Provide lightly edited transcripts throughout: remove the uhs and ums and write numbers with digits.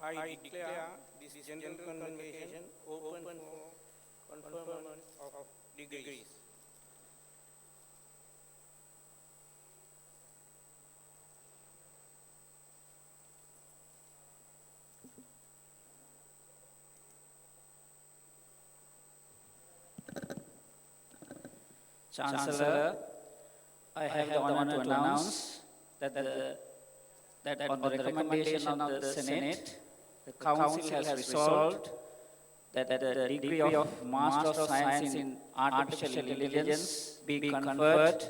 I declare this general convocation open for conferment of degrees. Chancellor, I have the honor to announce that on the recommendation of the Senate, the Council has resolved that the degree of Master of Science in Artificial Intelligence be conferred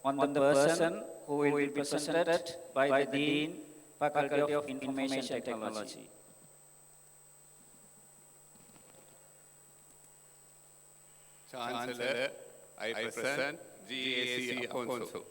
on the person who will be presented by the Dean, Faculty of Information Technology. Chancellor, I present GAC Afonso.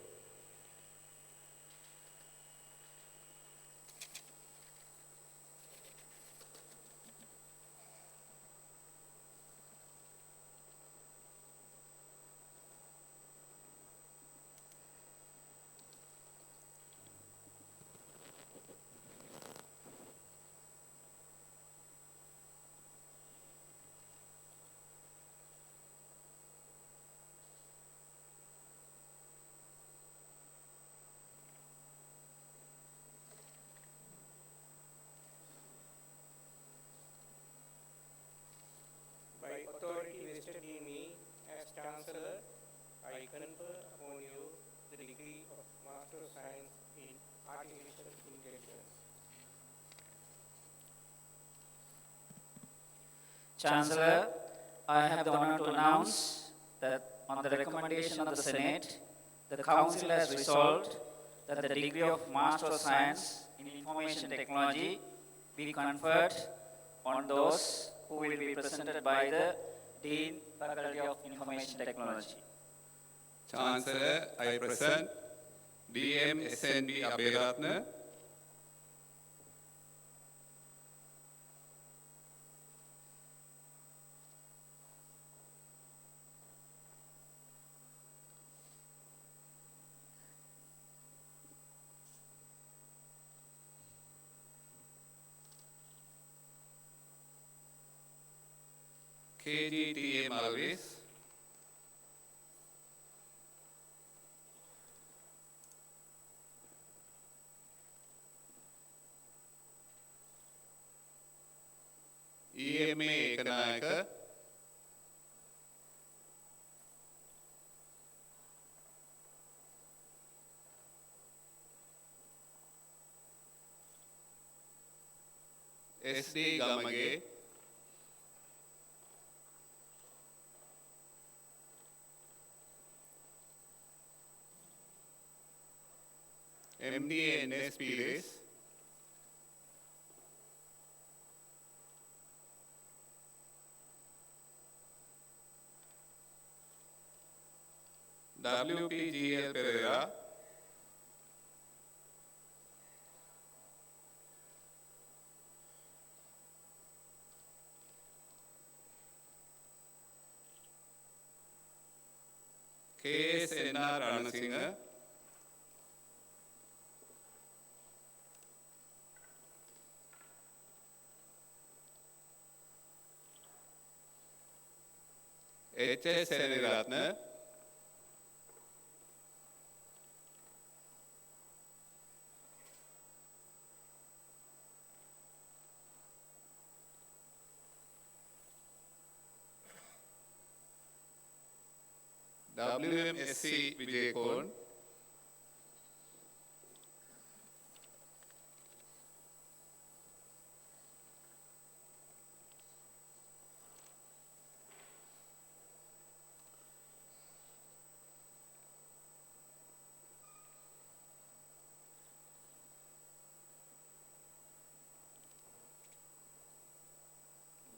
By authority vested in me as Chancellor, I confer upon you the degree of Master of Science in Artificial Intelligence. Chancellor, I have the honor to announce that on the recommendation of the Senate, the Council has resolved that the degree of Master of Science in Information Technology be conferred on those who will be presented by the Dean, Faculty of Information Technology. Chancellor, I present DM SNB Abhiratna, KGTA Malvis, EMA Ekanayaka, SD Gamage, MDNS Pires, WPGL Pereira, KSNR Ranasinghe, HS Seniratna, WMSC Vijayakon,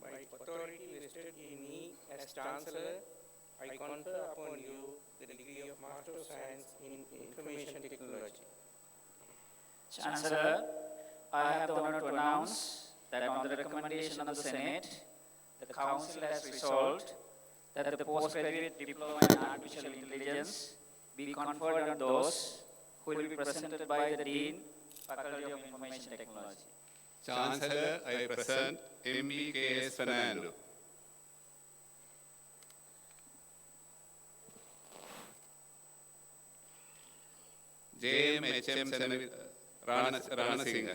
By authority vested in me as Chancellor, I confer upon you the degree of Master of Science in Information Technology. Chancellor, I have the honor to announce that on the recommendation of the Senate, the Council has resolved that the postgraduate diploma in artificial intelligence be conferred on those who will be presented by the Dean, Faculty of Information Technology. Chancellor, I present MBKS Fernando. JMHM Rana Singh.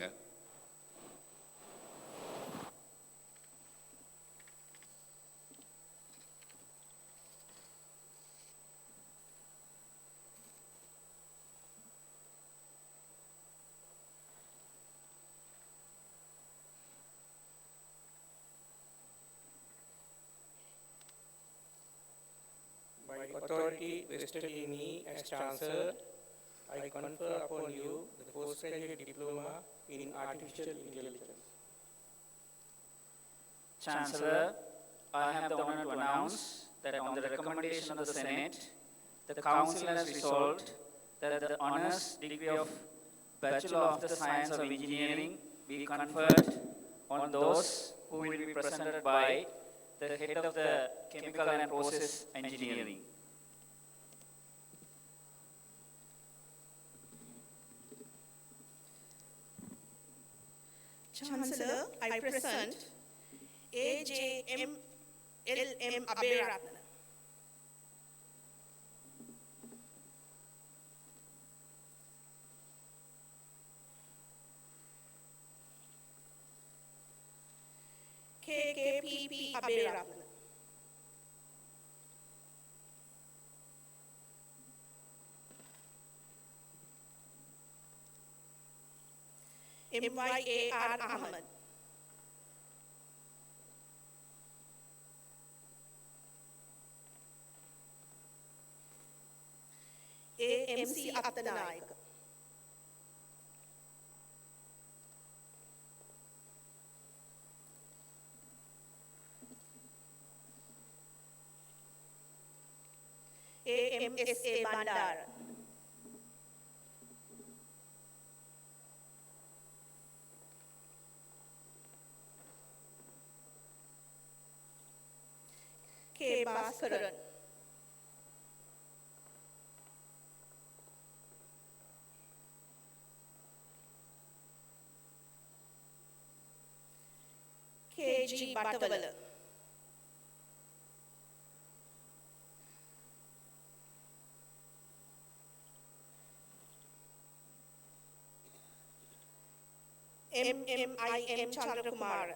By authority vested in me as Chancellor, I confer upon you the postgraduate diploma in artificial intelligence. Chancellor, I have the honor to announce that on the recommendation of the Senate, the Council has resolved that the honors degree of Bachelor of the Science of Engineering be conferred on those who will be presented by the head of the Chemical and Process Engineering. Chancellor, I present AJM LM Aberatna. KKPP Aberatna. MYAR Ahmed. AMC Attanaik. AMSA Bandar. K. Bhaskaran. KG Bhattawala. MMIM Chandrakumar.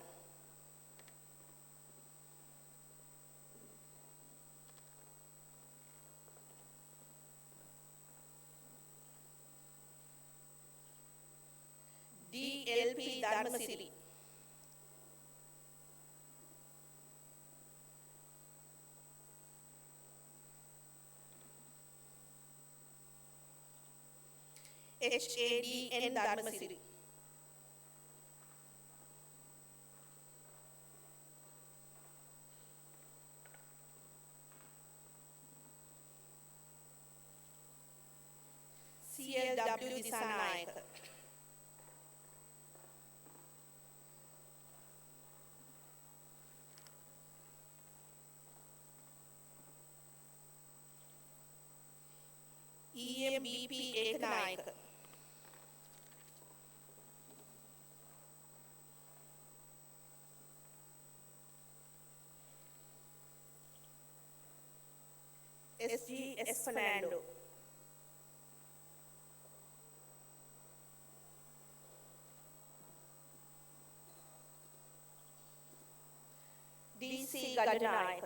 DLP Dharmasiri. HADN Dharmasiri. CLW Disanaik. EMBP Ekanaik. SGS Fernando. DC Gadanaik.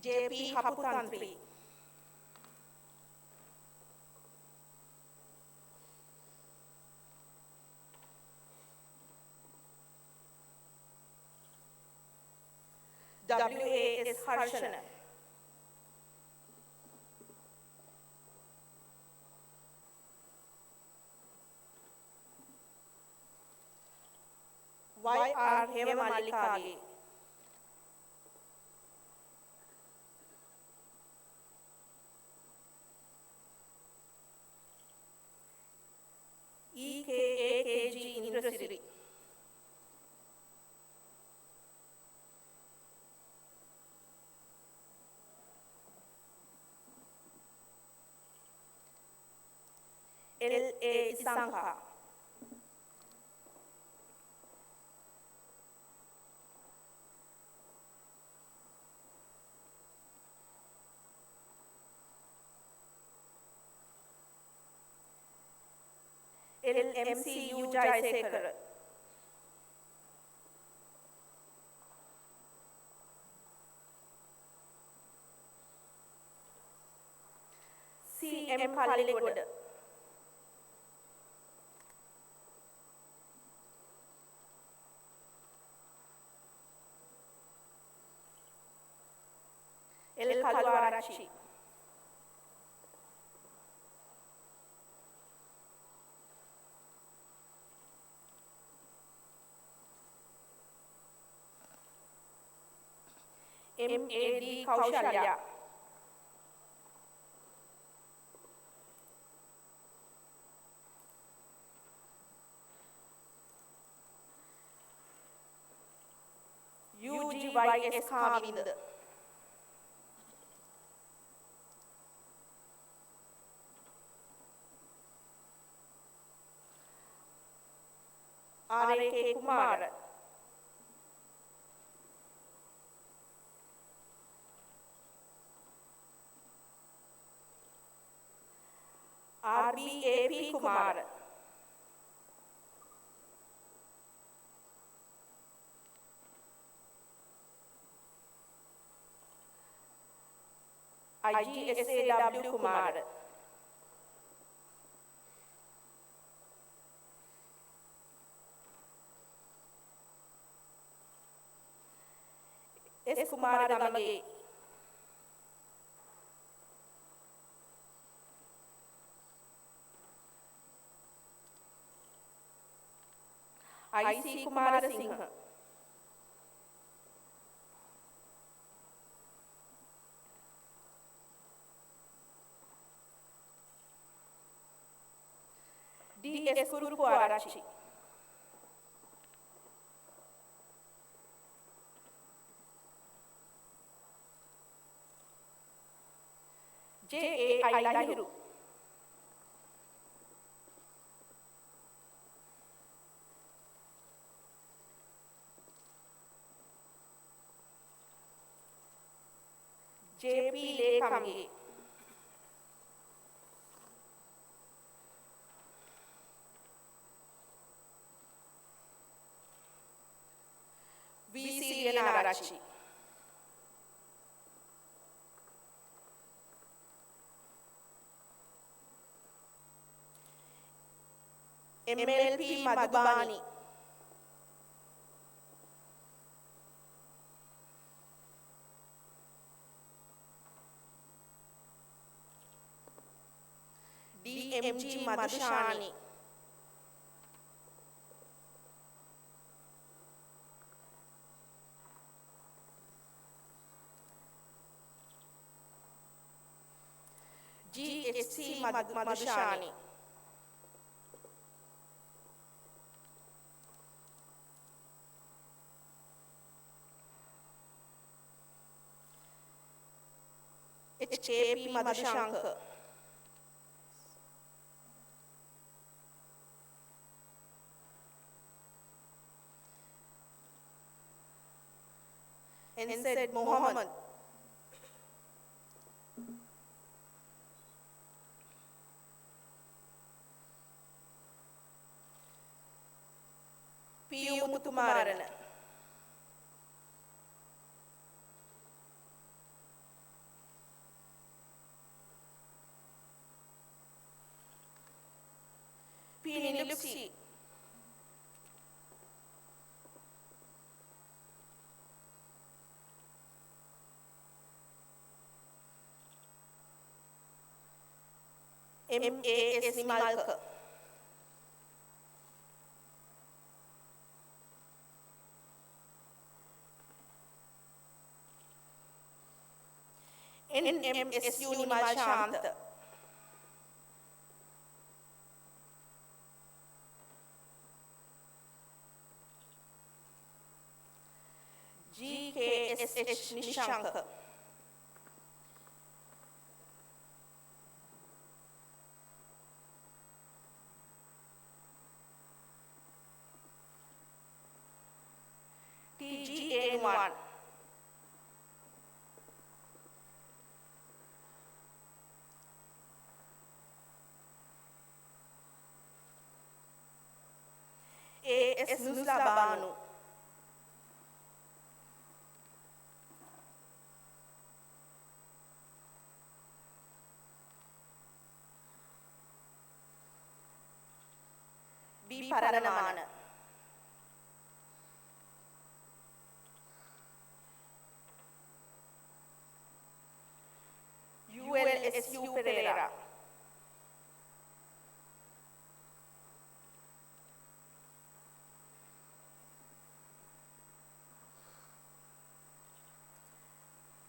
JP Haputantri. WAS Harshana. YR Hema Malikagi. EKAKG Indra L.A. Isankha. L.M.C.U. Jaisekar. C.M. Kalligoda. L. Kalwarachi. M.A.D. Kaushalya. U.G.Y.S. Kavind. R.A.K. Kumar. R.B.A.P. Kumar. I.G.S.A.W. Kumar. S. Kumar Damage. I.C. Kumar Singh. D.S. Kurupuarachi. J.A.I. Lahiru. J.P. Lekamge. V.C. Lenarachi. MLP Madhubani. DMG Madhushani. GHC Madhushani. HKP Madhushankar. NZ Mohammed. P.U. Muthukumaran. P. Niluksi. M.A.S. Nimalka. N.M.S.U. Nimal Shant. G.K.S.H. Nishank. PKS Nusla Banu. B. Paranamana. ULSU Pereira.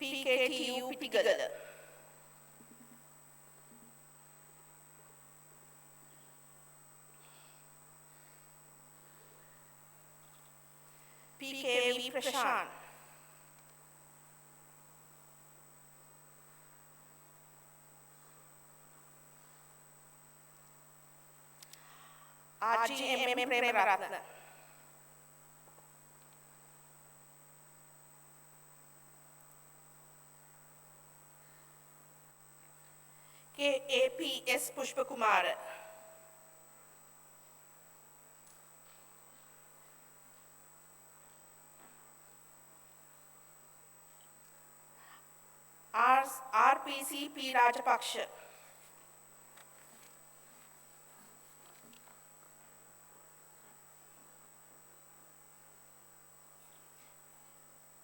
PKTU Pitigala. PKV Prashant. RGMM Premaratna. KAPS Pushpakumara. RPC P. Rajapaksha.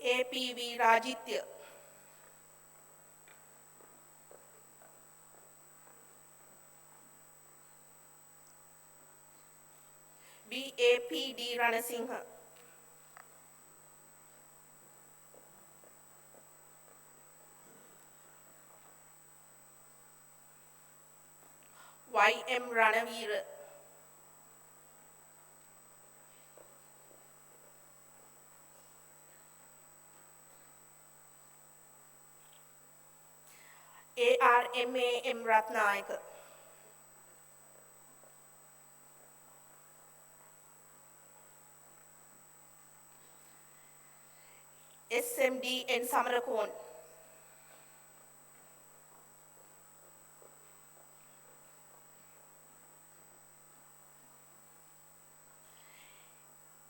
APV Rajitya. BAPD Ranasinghe. YM Ranavira. ARMAM Ratnayaka. SMDN Samarakon.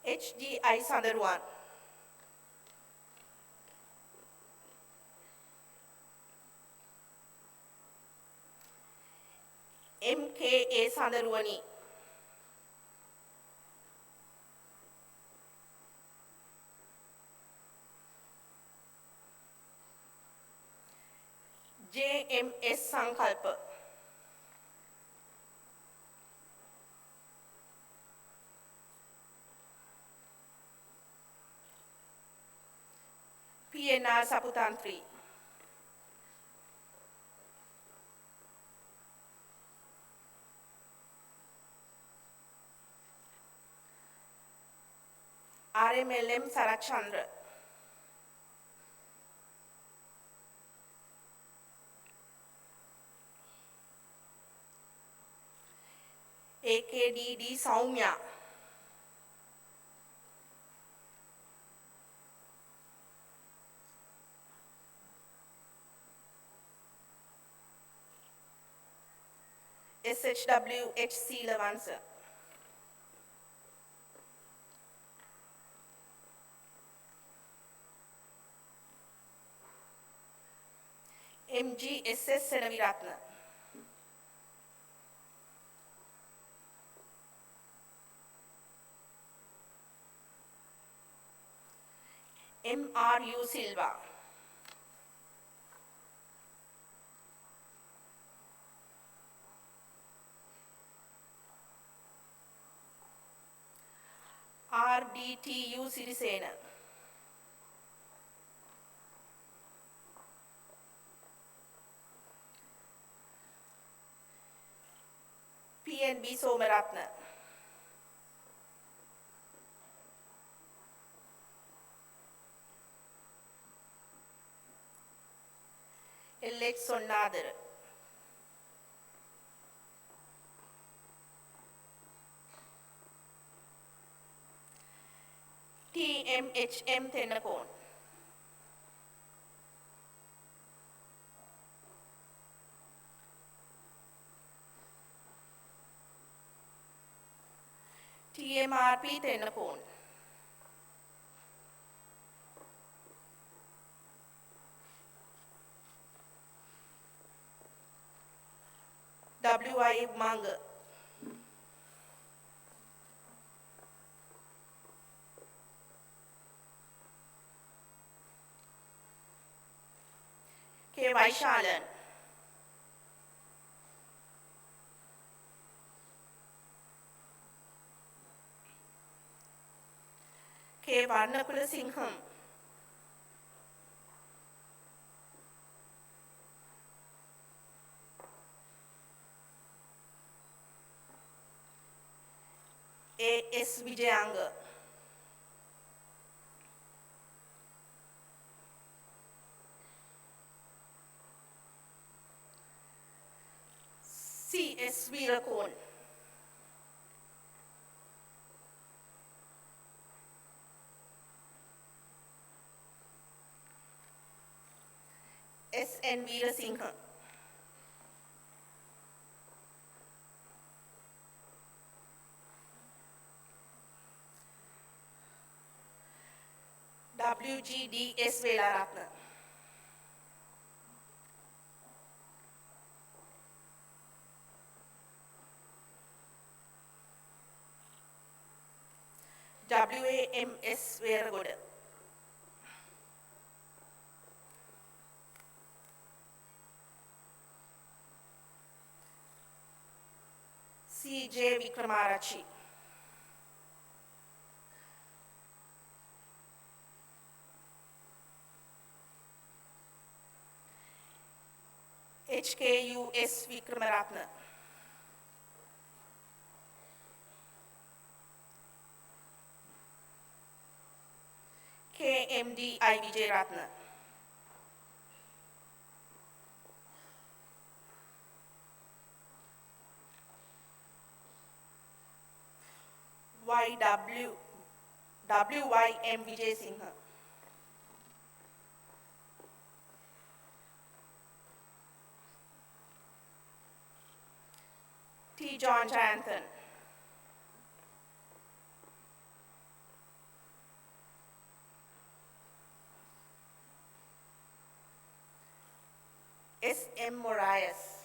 HDI Sandarwan. MKA Sandarwani. JMS Sankalpa. PNR Saputantri. RMLM Sarachandra. AKDD Saumya. SHWHC Lavansa. MGSS Senaviratna. MRU Silva. RDTU Sirisena. PNB Somaratna. LH Sonnadar. TMHM Tenakon. TMRP Tennakoon WI මඟ K වෛශාලන් K Warnakula සිංහම් AS විජයාංග CS Weerakoon SN Weerasinghe WGDS වේලාරත්න WAMS Weragoda CJ Wickramarachchi HKUS Wickramaratne KMDI Wijeratne WYM Wijesinghe T John Janathan SM Moraes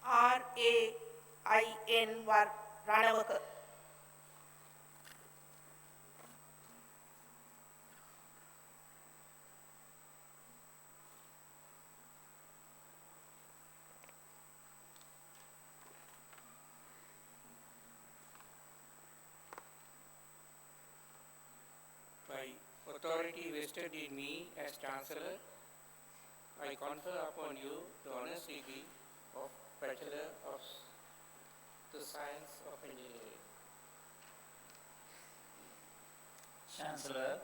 RAIN Ranawaka By authority vested in me as Chancellor, I confer upon you the honors degree of Bachelor of the Science of Engineering. Chancellor,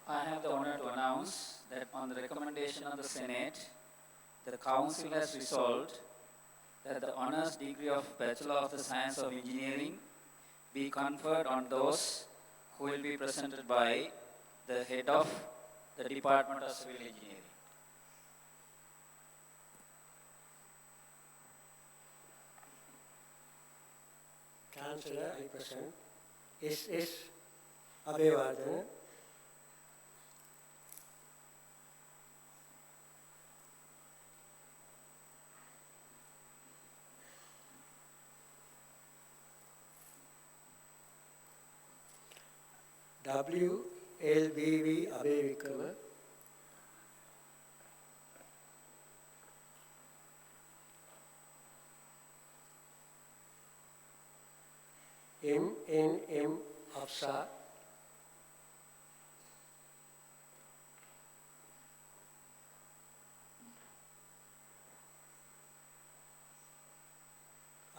I have the honor to announce that on the recommendation of the Senate, the Council has resolved that the honors degree of Bachelor of the Science of Engineering be conferred on those who will be presented by the head of the Department of Civil Engineering. Chancellor, I present SS Abewardana, WLBV Abevikrama, MNM Hafsa,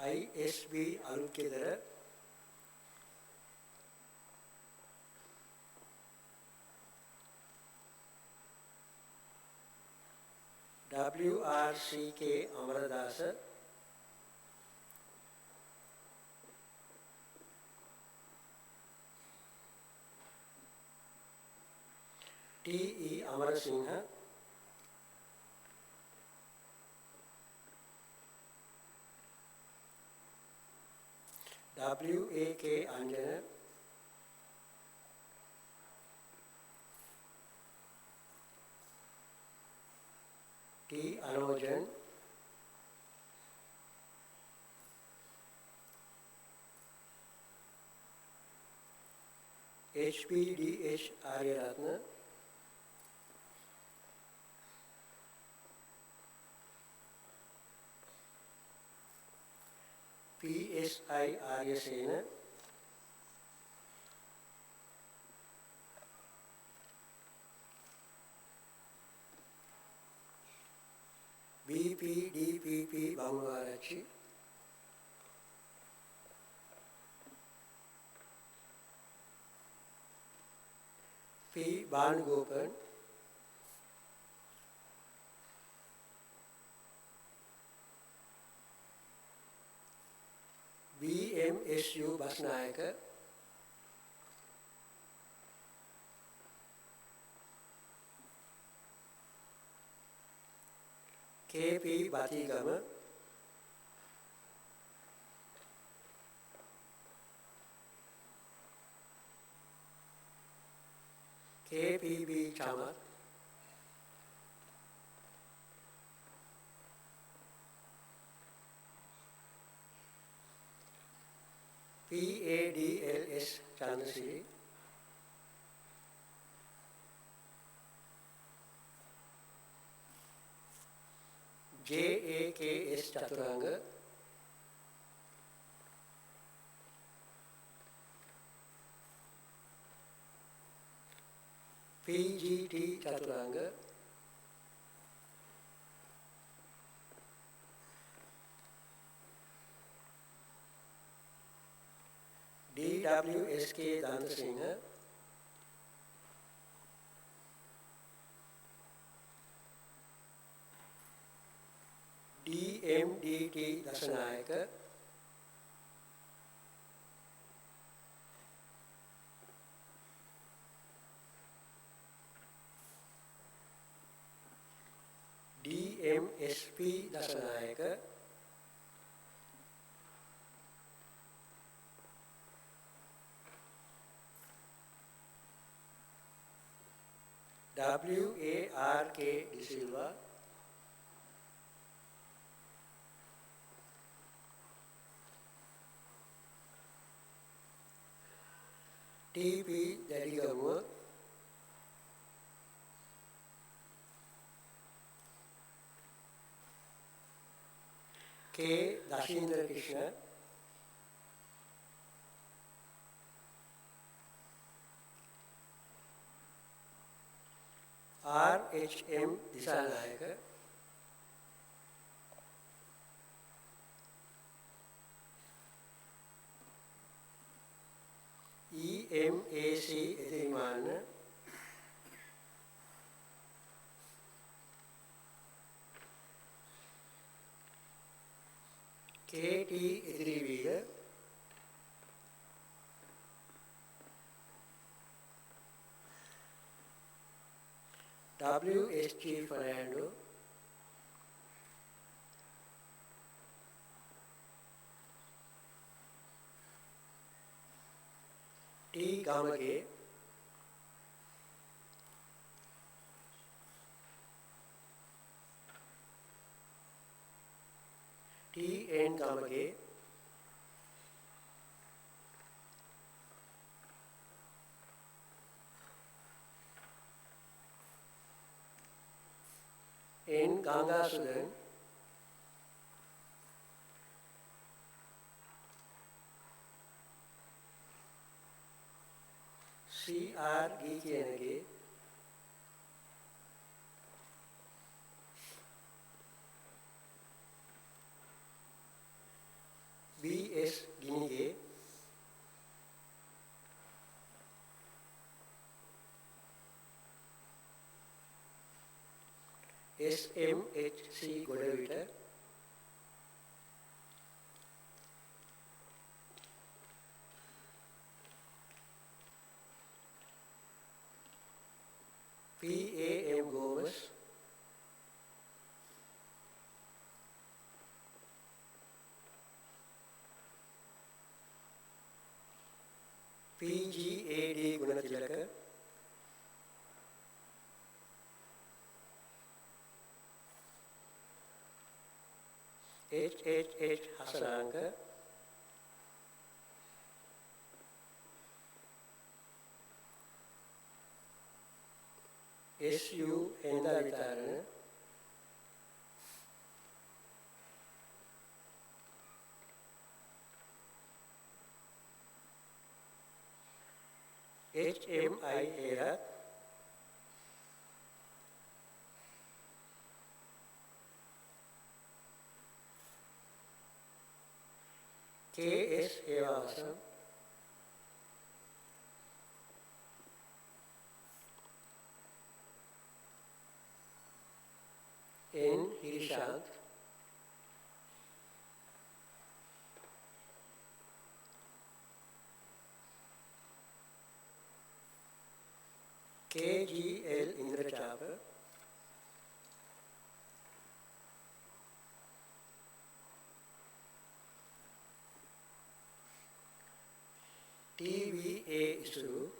ISB Alukidara, WRCK Amaradasa, TE Amarasingha, WAK Anjana, T Anojan, HPDH Aryaratna, PSI Aryasena, BPDPP Bangwarachi, P Banugopan, BMSU Basnayaka, KP Batigama, KPB Chamat, PADLS Chandasiri, JAKS Chaturanga, PGT Chaturanga, DWSK Dantasingha, DMDT Dasanayaka, DMSP Dasanayaka, WARK De Silva, TP Dadigamua, K Dashindra Krishna, RHM Disanayaka, EMAC Edirimana, KT Edirivida, WSG Fernando, T Gamage, TN Gamage, N Gangasudan, CR Gikianage, BS Ginige, SMHC Godavita, PAM Gomez, GAD Gunathilaka HHH හසනාංක SU එන්දා විතරණ HMI Herath KS හේවාසම් N හිරිශාන්ත් KGL ඉන්ද්‍රචාප TVA Isuru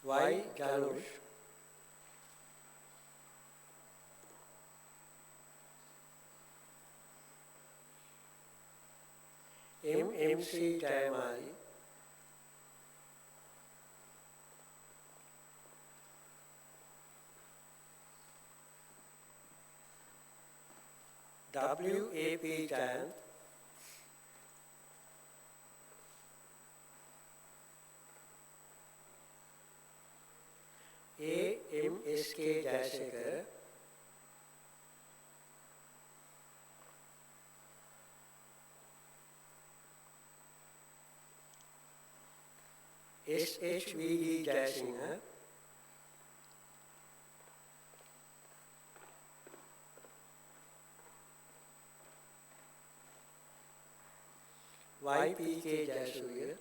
Y Janush MMC Jayamali WAP Jayant AMSK Jayasekara SHVD Jayasingha YPK Jayasuriya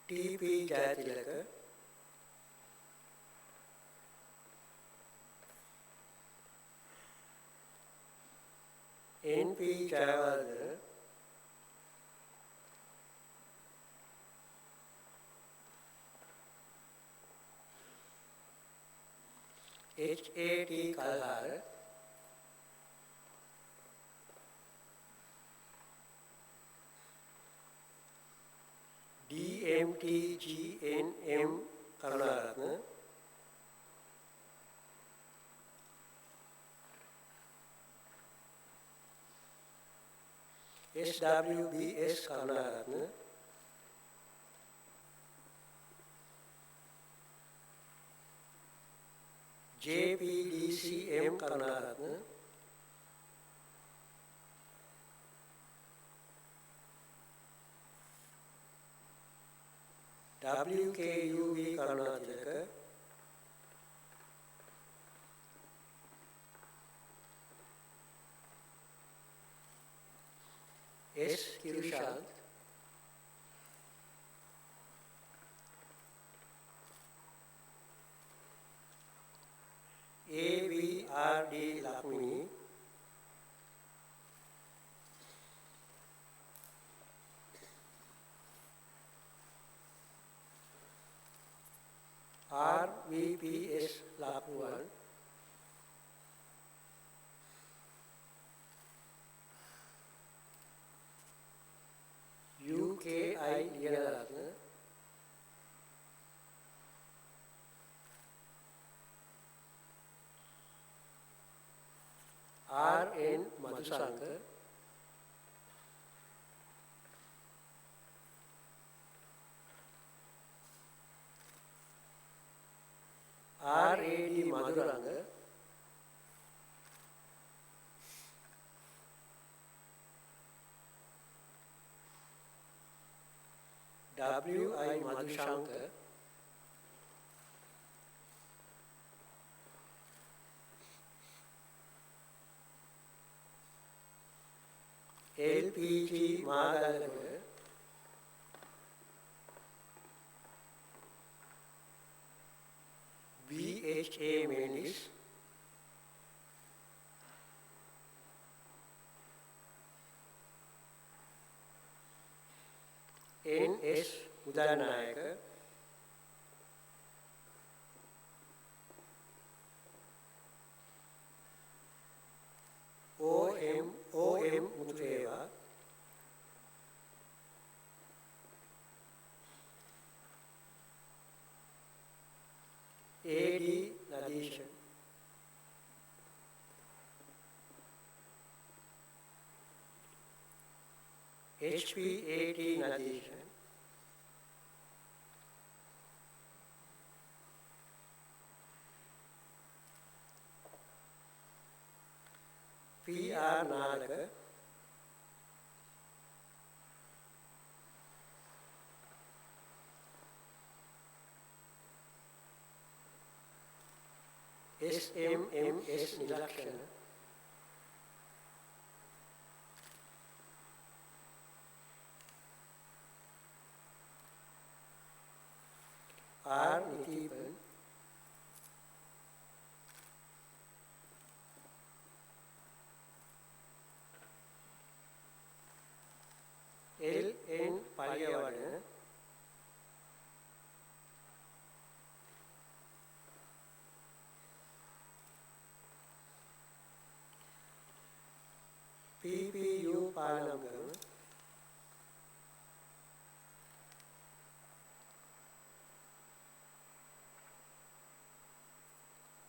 TP Jayatilaka NP Jayawardena HAT Kalhara DMT GNM Karunaratna SWBS Karunaratna JPDCM Karunaratna WKUV Karunatilaka S. Kirushanth AVRD Lakshmi RVPS Lakhuan UKI Lianaratna RN Madhusanka RAD Madhuranga WI Madhushanka LPG Magalagada H.A. Mendes, N.S. Udanayaka, O.M. Muthureva, A.D. Nadishan, H.P.A.T. Nadishan, P.R. Nalaka, S.M.M.S. Nilakshana, R. Nitipan, L.N. Paliyavadana, P.P.U. Palamgam,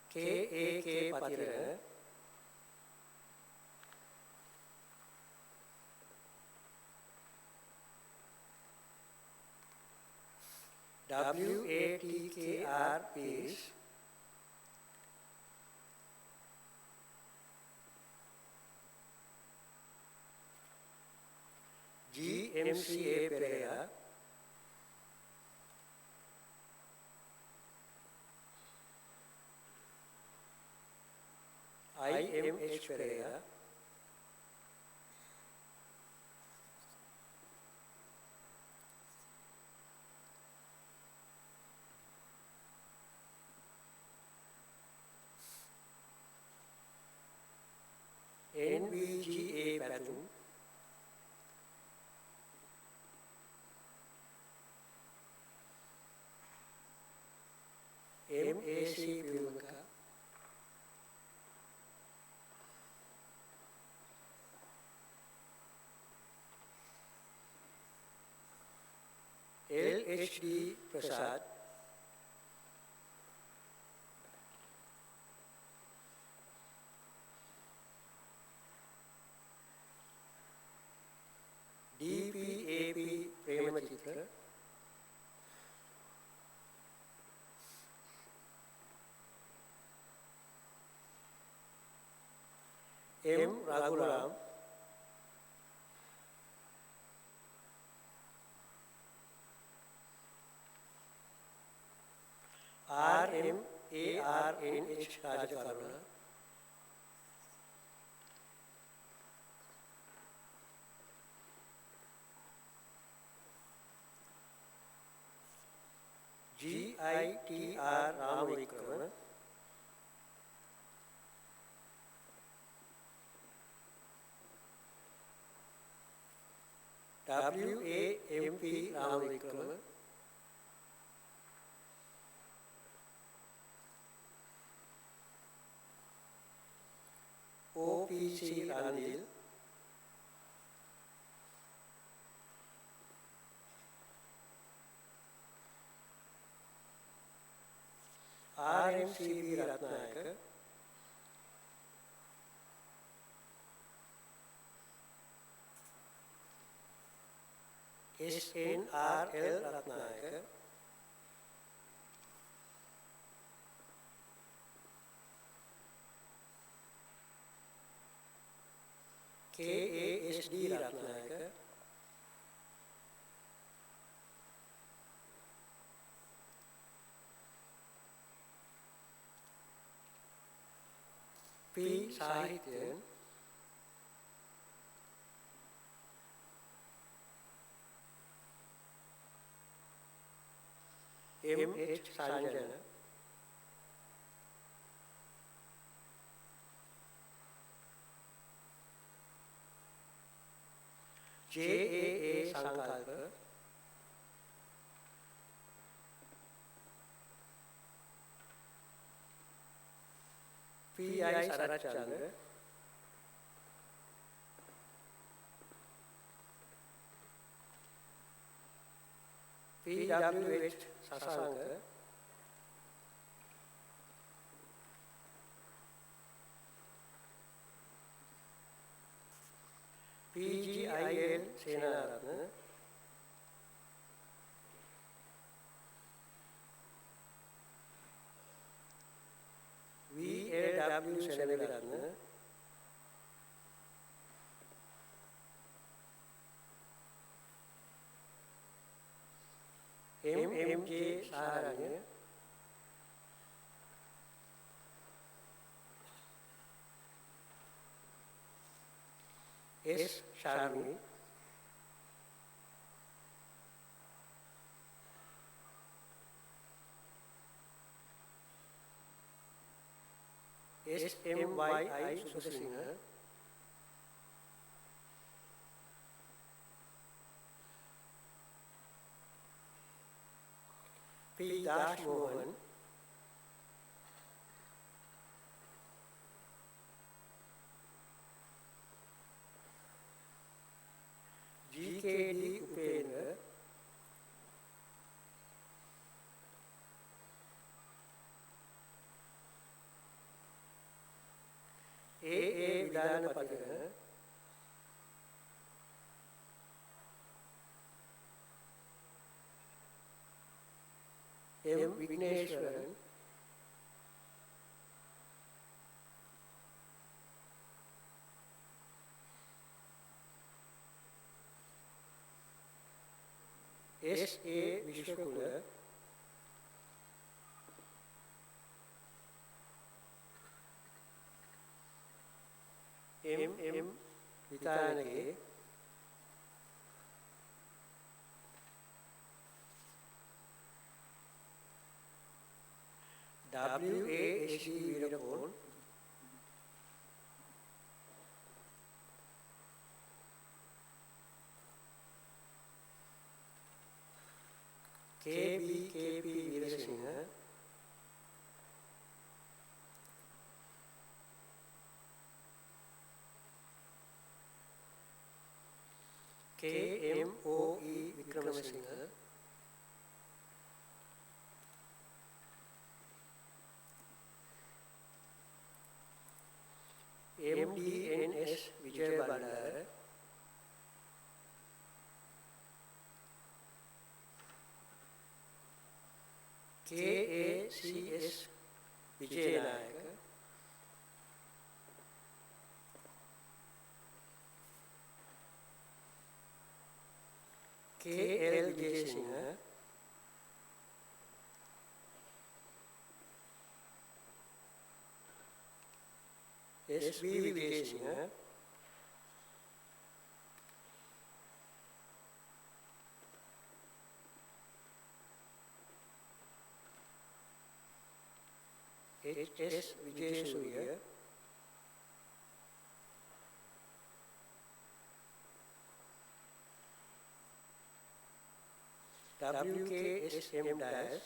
K.A.K. Patirana, W.A.T.K.R. Peace, G.M.C.A. Pereira, I.M.H. Pereira, N.V.G.A. Patum, M.A.C. Pivaka, L.H.D. Prasad, D.P.A.P. Premachitra, M. Raghuram, R.M.A.R.N.H. Rajakaruna, G.I.T.R. Ramavikrama, W.A.M.P. Ramavikrama, O.P.C. Randil, R.M.C.B. Ratnayaka, S.N.R.L. Ratnayaka, K.A.S.D. Ratnayaka, P. Sahityan, M.H. Sanjana, JAA සංකල්ප PI සරච්චන්ද PWH සසංග PGIL Senaratne VAW Seneviratne MMJ සාරණ්‍ය S Sharmi SMYI Susasinghe P Dash Mohan GKD Upendra AA Vidhanapataka M Vigneshwaran SA Vishwakula MM Vitanage WASD Virapon KP Virasinghe KMOE Vikramasinghe MDNS Vijay Bandara KACS Vijayanayaka KL Vijayasinghe SB Vijayasinghe HS Vijayasuriya WKSM Dias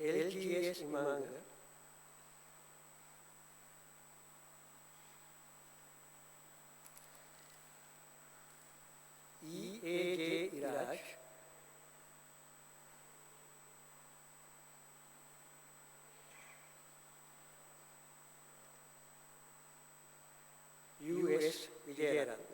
LGS Imanga EAJ Iraj US Vijayaratna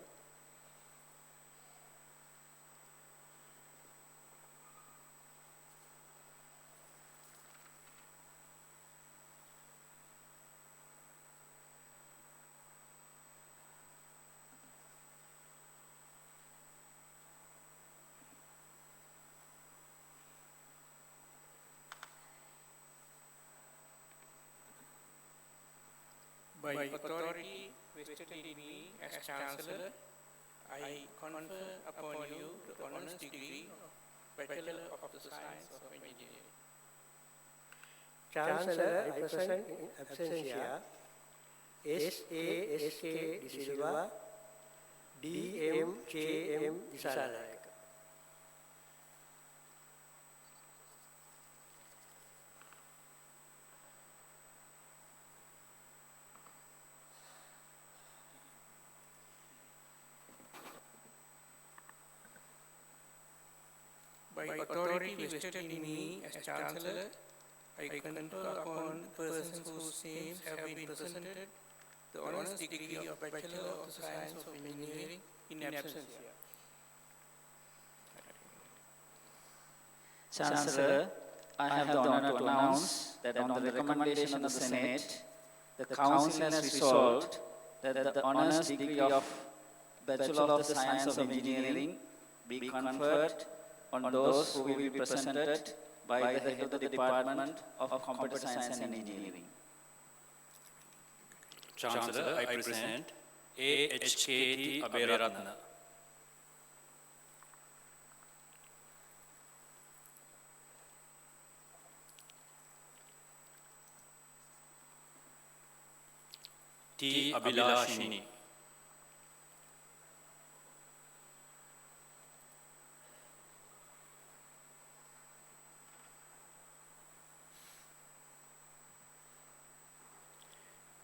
By authority vested in me as Chancellor, I confer upon you the honors degree of Bachelor of the Science of Engineering. Chancellor, I present in absentia S.A.S.K. De Silva, D.M.J.M. Visalanayaka. By authority vested in me as Chancellor, I confer upon persons whose names have been presented the honors degree of Bachelor of the Science of Engineering in absentia. Chancellor, I have the honor to announce that on the recommendation of the Senate, the Council has resolved that the honors degree of Bachelor of the Science of Engineering be conferred on those who will be presented by the head of the Department of Computer Science and Engineering. Chancellor, I present A.H.K.T. Aberaratna. T. Abhilashini.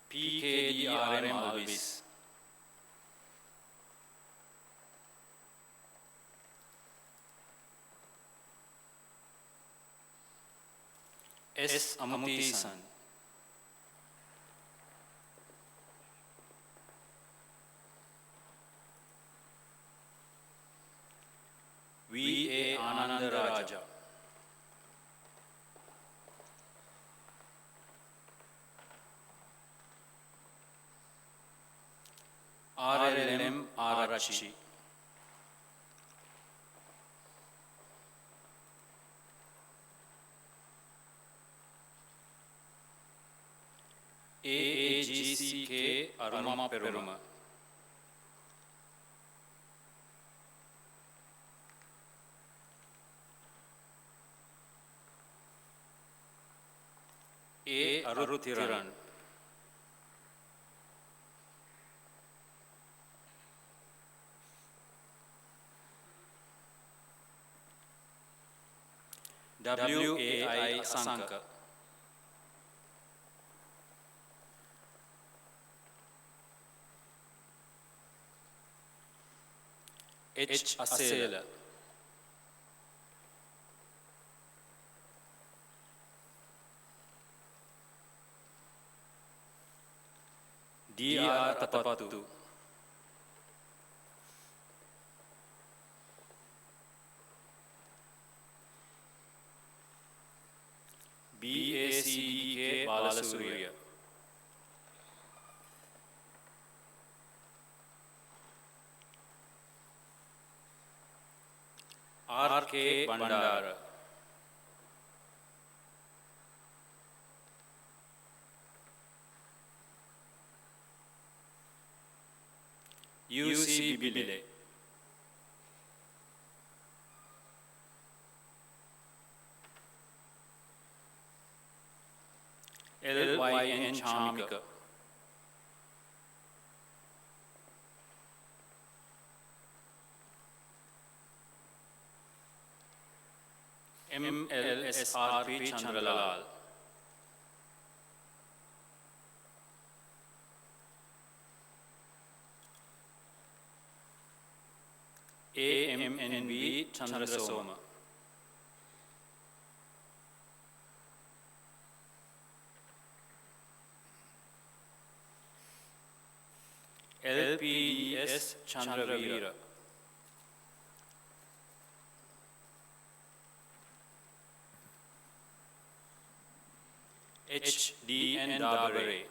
P.K.D.R.M. Alvis. S. Amutisan. V. A. Anandaraja. RLM Arachi. AAGCK Aruma Peruma. A. Aruthiran. W.A.I. Asanka. H. Asela. D.R. Tapatu. B.A.C.D.K. Balasuriya. R.K. Bandara. U.C. Bibile. L.Y.N. Chamika. M.L.S.R.P. Chandralal. A.M.N.V. Chandrasoma. L.P.D.S. Chandravira. H.D.N. Dabare.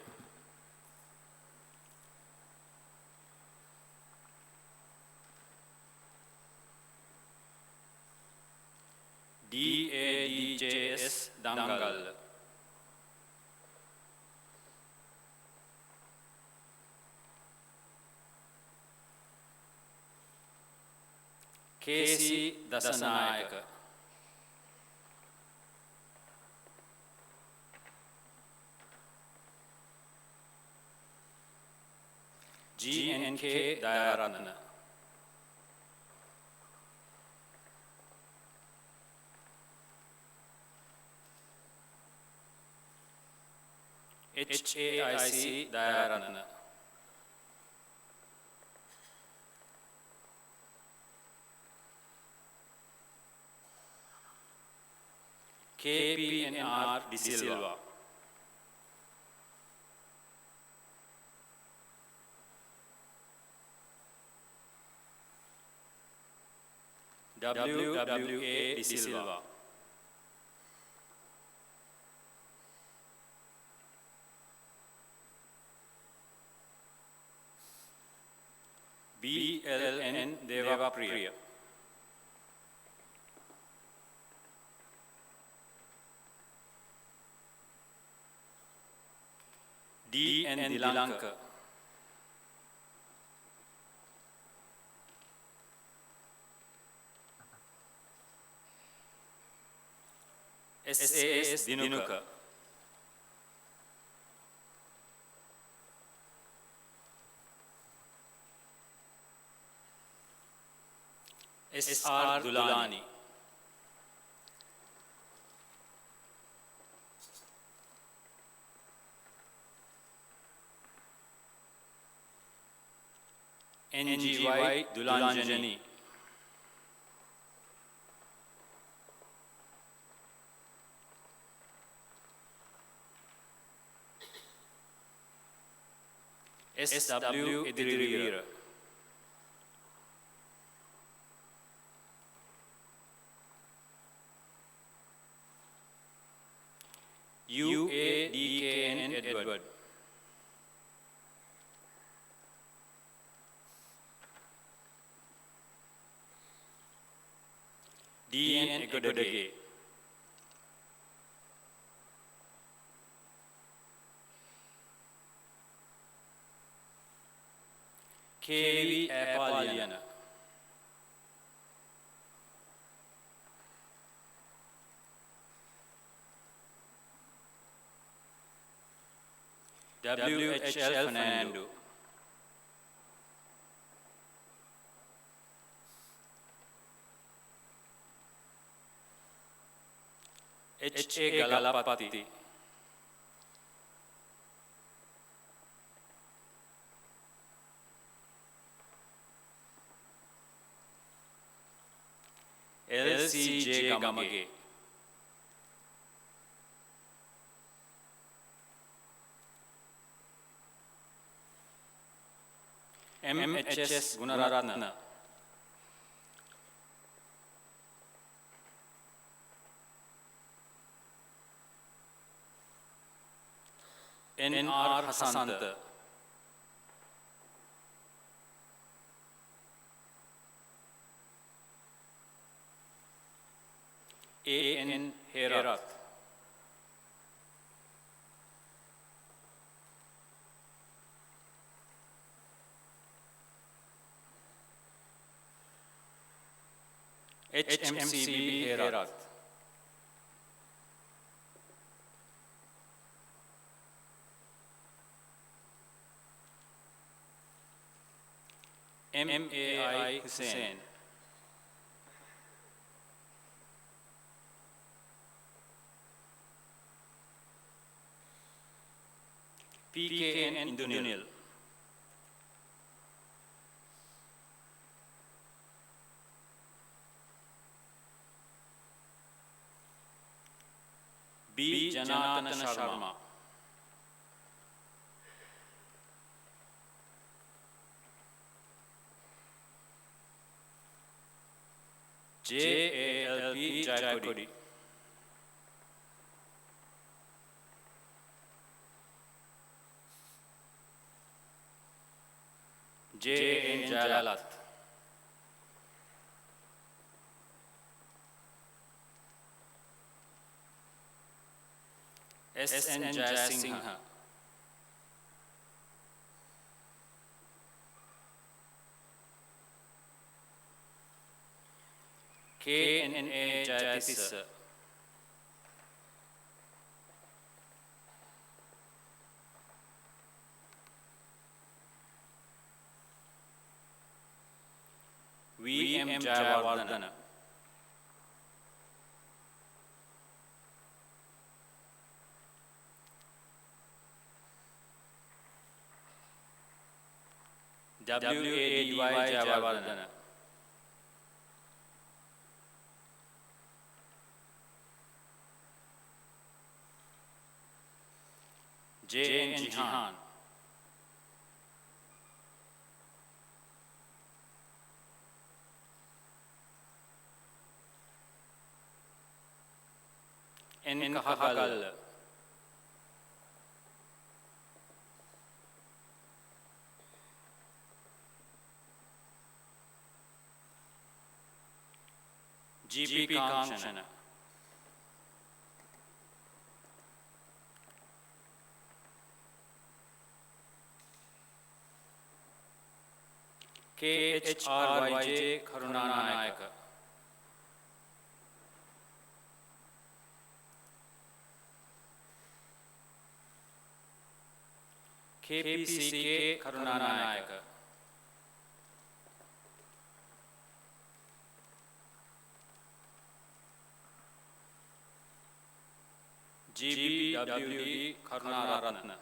D.A.D.J.S. Dangal. K.C. Dasanayaka. GNK Dayaratna. HAIC Dayaratna. KPNR De Silva. WWA De Silva. BLN Devapriya. DN Dilanka. SAS Dinuka. SR Dulani. NGY Dulanjani. SW Edirivira. UADKN Edward. DN Egodage. KV Apaliana. WHL Fernando. HA Galapati. LCJ Gamage. MHS Gunaratna. NR Hasanta. AN Herat. HMCB Herat. MAI Hussain. PKN Indunil. B. Janatana Sharma. JALP Jaikodi. JN Jalalat. SN Jayasingha. KNA Jayatissa. Jayawardana. Wady Jayawardana. JN Jihan. N Kahakal. GP Kanchana. KHRYJ Karunanayaka. KPCK Karunanayaka. GBWD Karunaratna.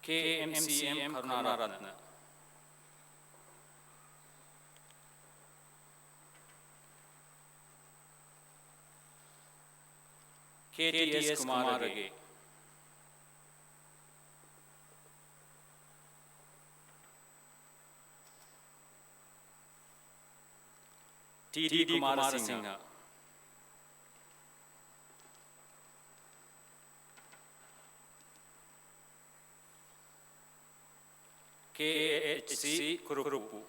KMCM Karunaratna. KTS Kumarage. TD Kumarasinghe. KHC Kurupu.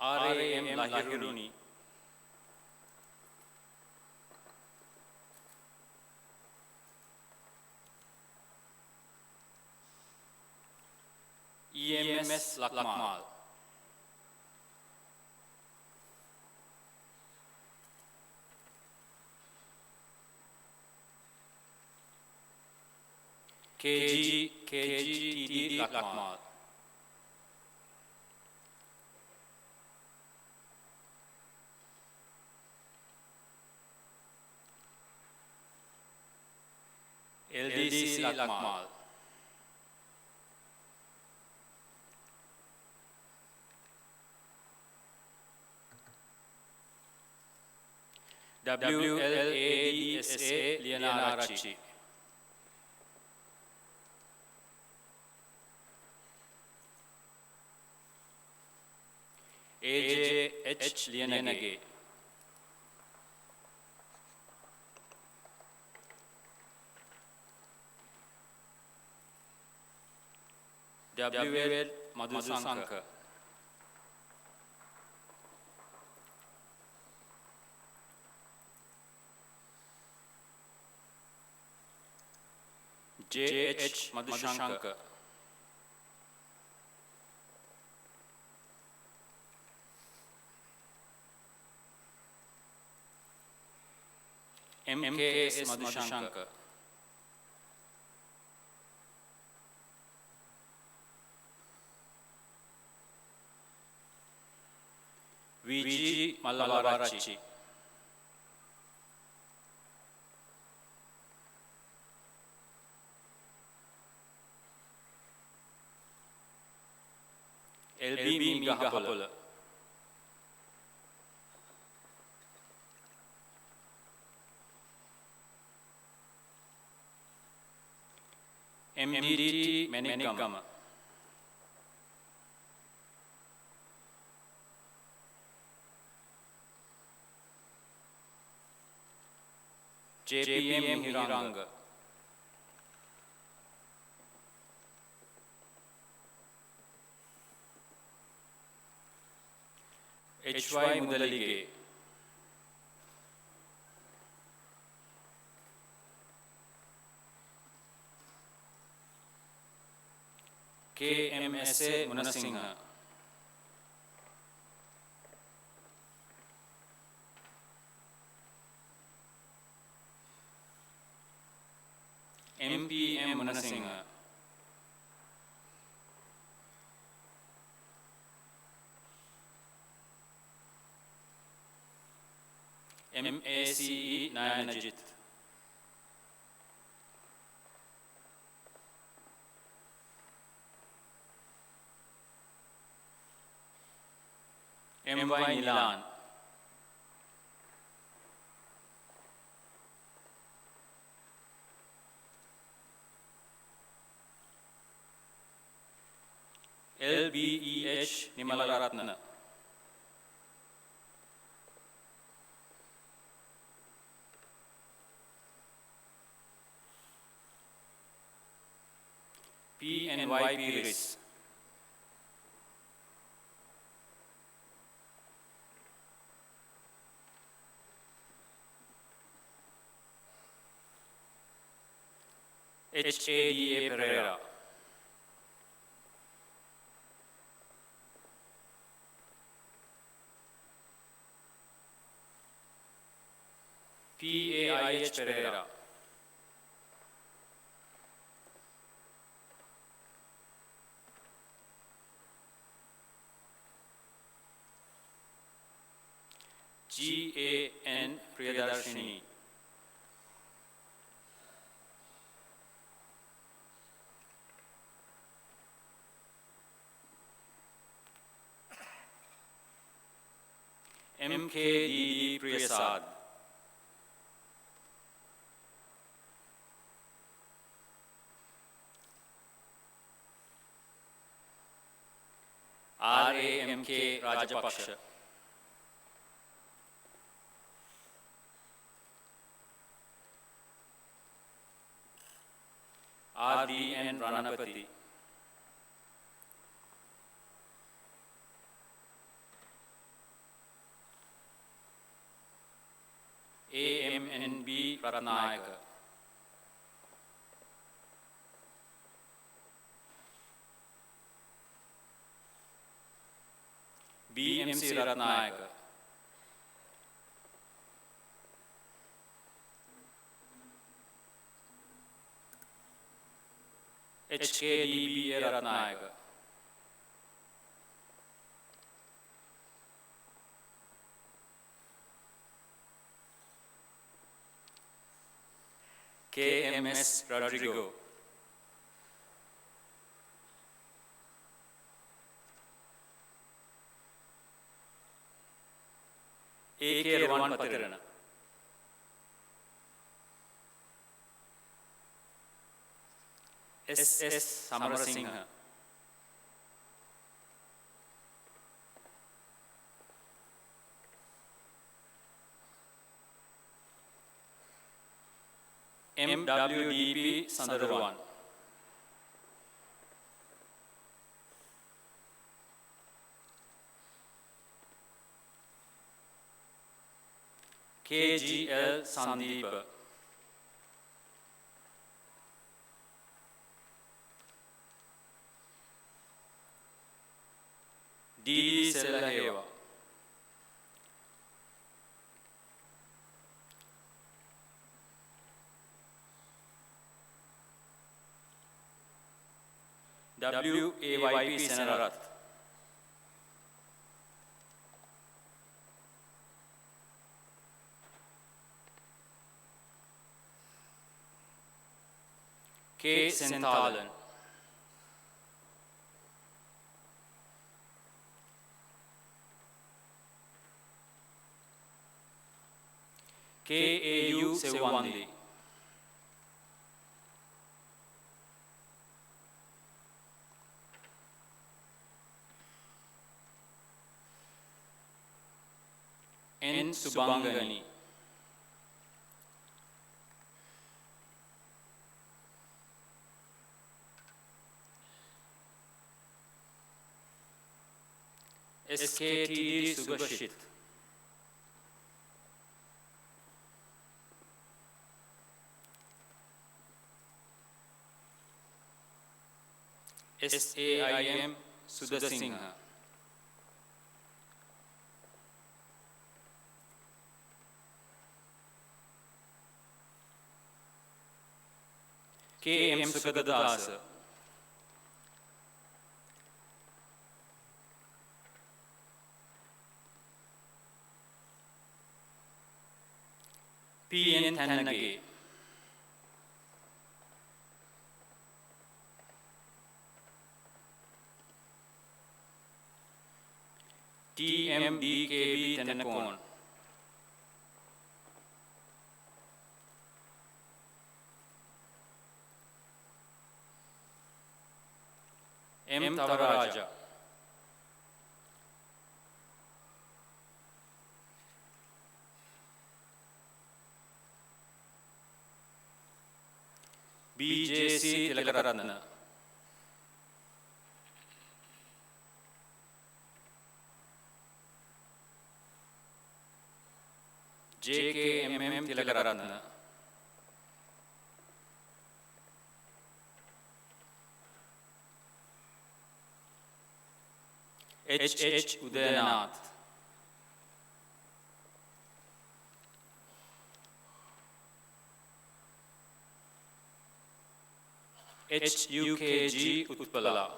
RAM Lahiruni. EMS Lakmal. KGTD Lakmal. LDC Lakmal. WLADSA Lianarachi. AJH Lianage. WL Madhusanka. JH Madhushanka. MKS Madhushanka. VG Malavarachi. LB Migahapula. MDT Menigama. JPM Hiranga. HY Mudalige. KMSA S.A. Munasinghe, M.P.M. Munasinghe, M.A.C.E. Nayanajit, M.Y. Nilan, L.B.E.H. Nimalaratna, P.N.Y. Piris, H.A.D.A. Pereira, P.A.I.H. Pereira, G.A.N. Priyadarshini, M.K.D.D. Priyasad, R.A.M.K. Rajapaksha, R.D.N. Ranapati, A.M.N.B. Ratnayaka, B.M.C. Ratnayaka, H.K.D.B.A. Ratnayaka, K.M.S. Rodrigo, A.K. Raman Patirana, S.S. Samarasinghe, M.W.D.P. Sandarwan, K.G.L. Sandeep, D.D. Sellaheva, W.A.Y.P. Senarath, K. Senthalan, K.A.U. Sevandi, N. Subangani, S.K.T.D. Sugashit, S.A.I.M. Sudasingha. K.M. Sugadadasa. P.N. Thanage. T.M.D.K.B. Tenakon. M. Tavaraja. B.J.C. Tilakaratna. J.K.M.M. Tilakaratna. H.H. Udayanath. H.U.K.G. Utpala.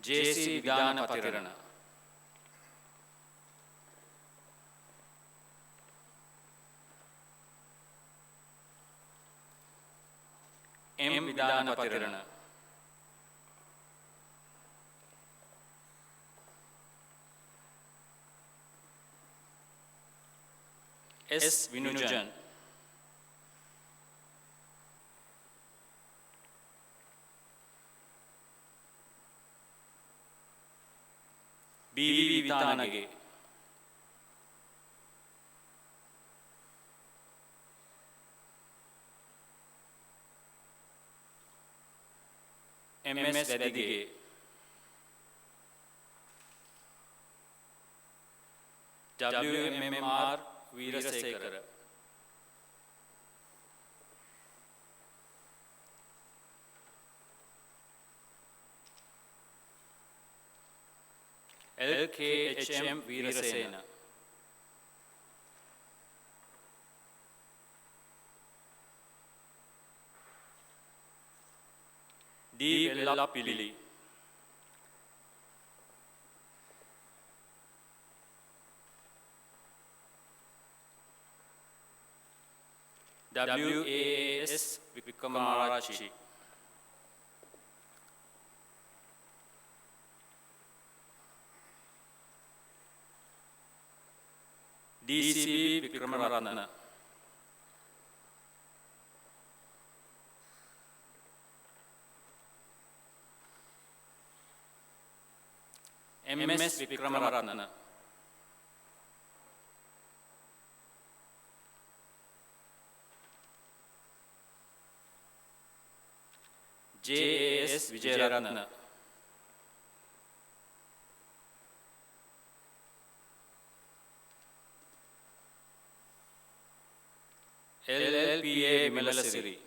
J.C. Vidana Patirana. M. Vidana Patirana. S. Vinujan. B. Vitanage. M.S. Vedige. W.M.M.R. Veerasekara. L.K.H.M. Veerasena. D. Vellapilli. W.A.S. Vikamarachi. D.C.B. Vikramaratna. M.S. Vikramaratna. J.A.S. Vijayaratna. L.L.P.A. Vimalasiri.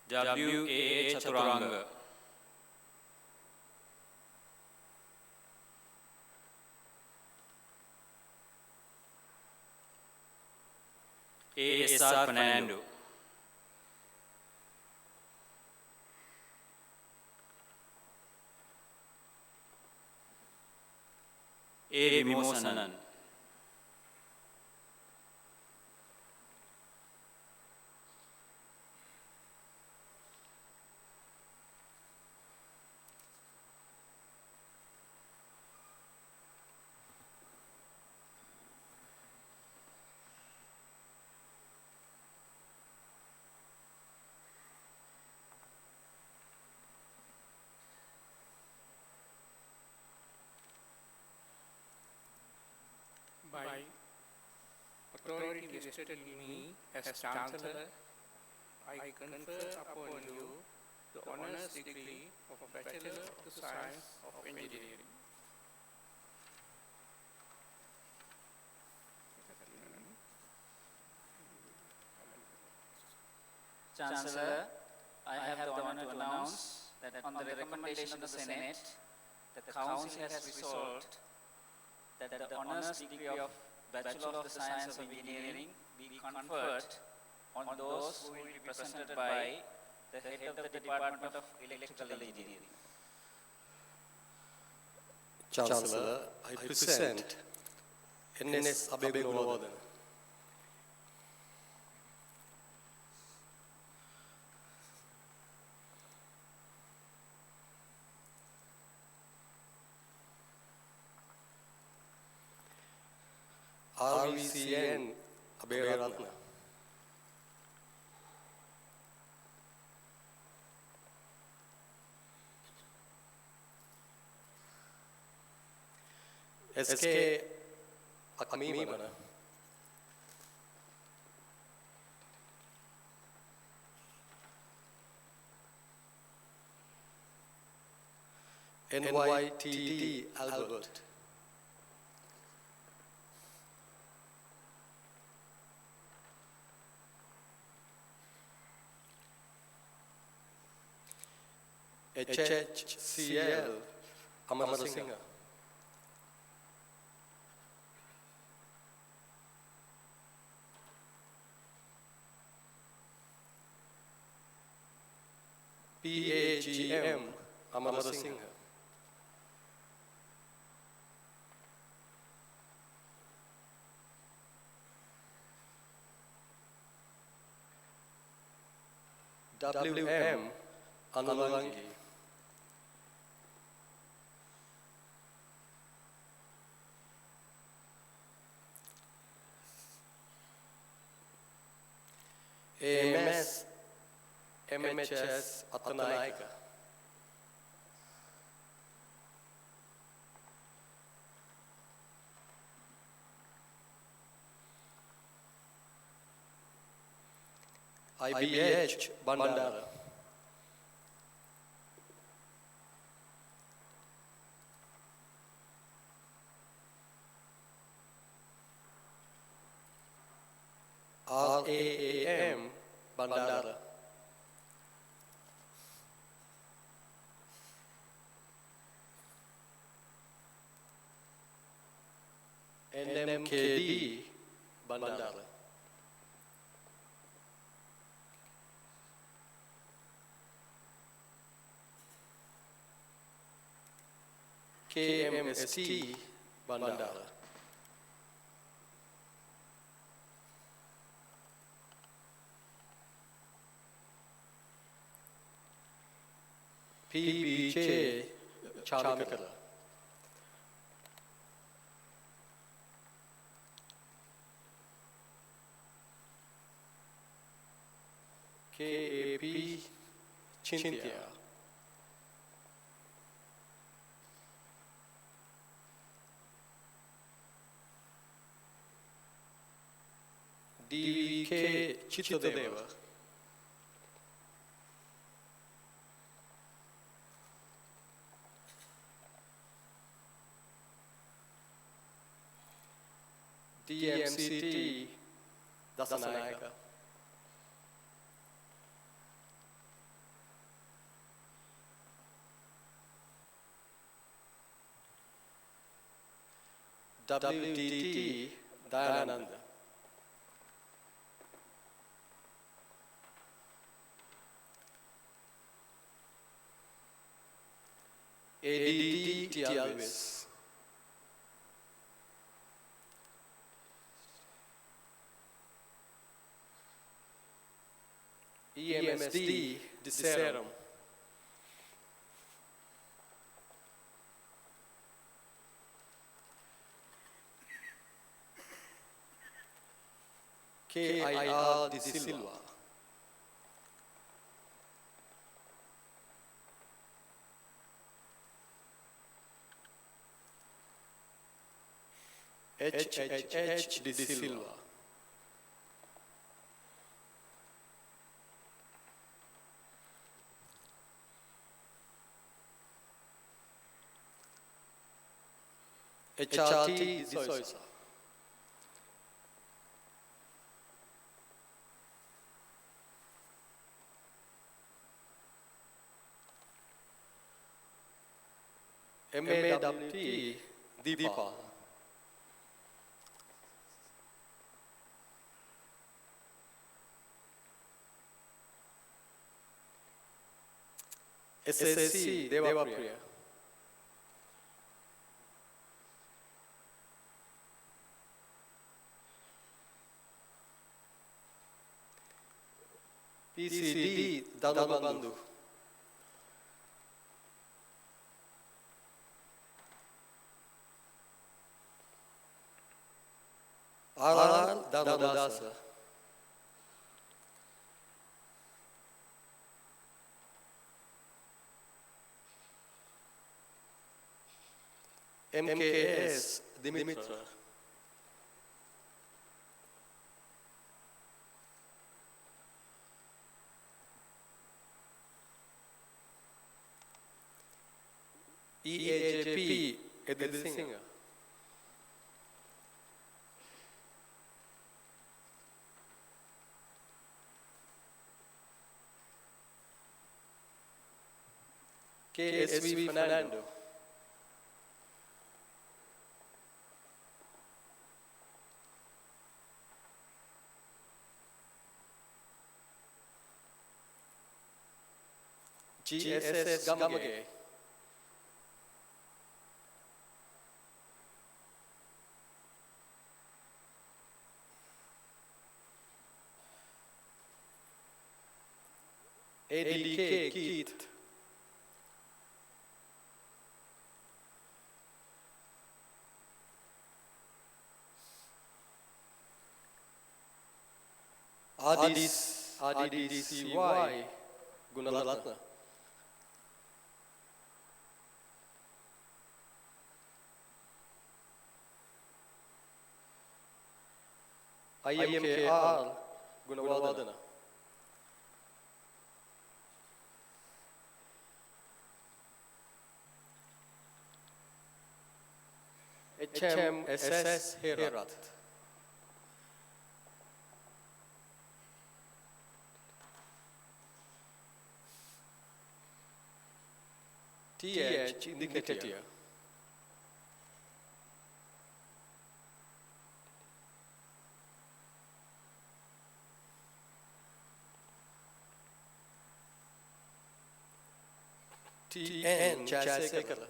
W.A.A. Chaturanga. A.S.R. Fernando. A. Vimosanan. By authority vested in me as Chancellor, I confer upon you the honors degree of Bachelor of the Science of Engineering. Chancellor, I have the honor to announce that on the recommendation of the Senate, the Council has resolved that the honors degree of Bachelor of the Science of Engineering be conferred on those who will be presented by the head of the Department of Electrical Engineering. Chancellor, I present N.S. Abegulwadan. RVCN Abegaratna. SK Akmimana. NYTT Albert. HHCL Amarasinghe. PAGM Amarasinghe. WM Anulangi. AMS MHS Atanayaka. IBH Bandara. RAAM Bandara. NMKD Bandara. KMST Bandara. PBJ Chamikala. KAP Chintia. DVK Chittadeva. DMCT Dasanayaka. WDT Dayananda. ADD Tialvis. EMSD Diserum. KIR de Silva. HHH de Silva. HRT D'Souza. MAWT Deepa. SSC Devapriya. PCD Dhanabandhu. RR Dhanadasa. MKS Dimitra. EAJP Edil Singh. KSV Fernando. GSS Gamage. ADK Keith. RDCY Gunalatna. IMKR Gunawardana. HMSS Herat. TH Indikatia. TN Jasekala.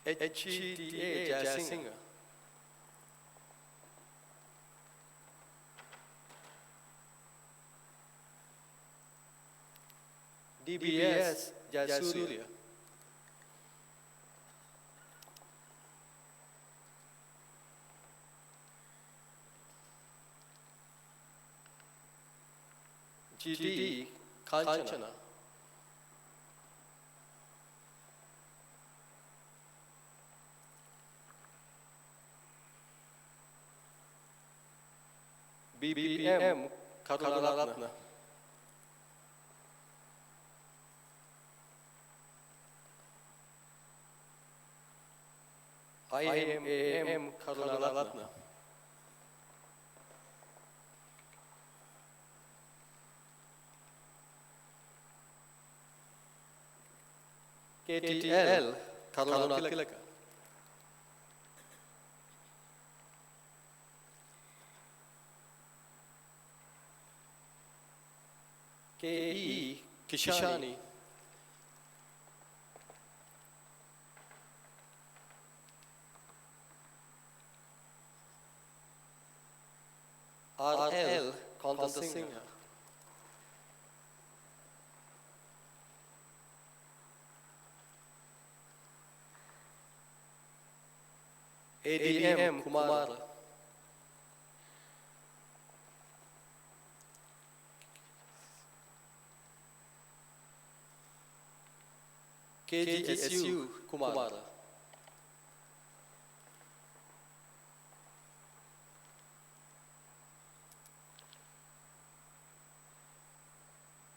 HGTA Jasinga. DBS Jasuria. GD Kanchana. BBM Karunaratna. IMAM Karunaratna. KTL Karunakilaka. KE Kishani. RL Kantasingha. ADM Kumara. KGSU Kumara.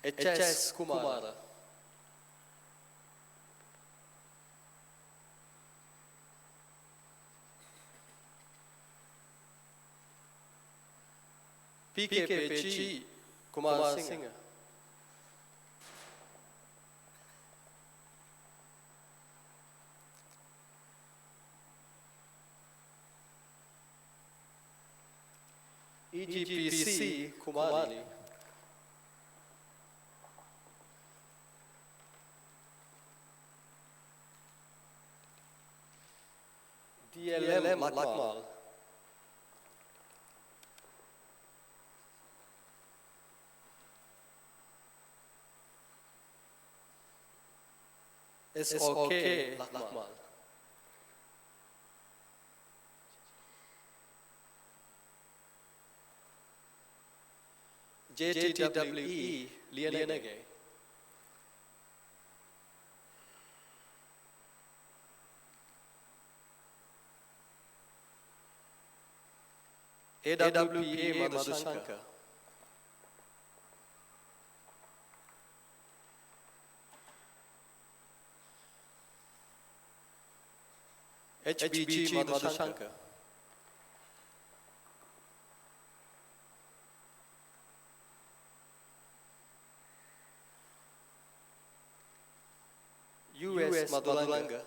HS Kumara. PKPG Kumar Singh. EGPC Kumari. DLM Lakmal. SOK Lakmal. JTWE Lianege. AWPA Madhushankar. HBG Madhushankar. US Madhulanga.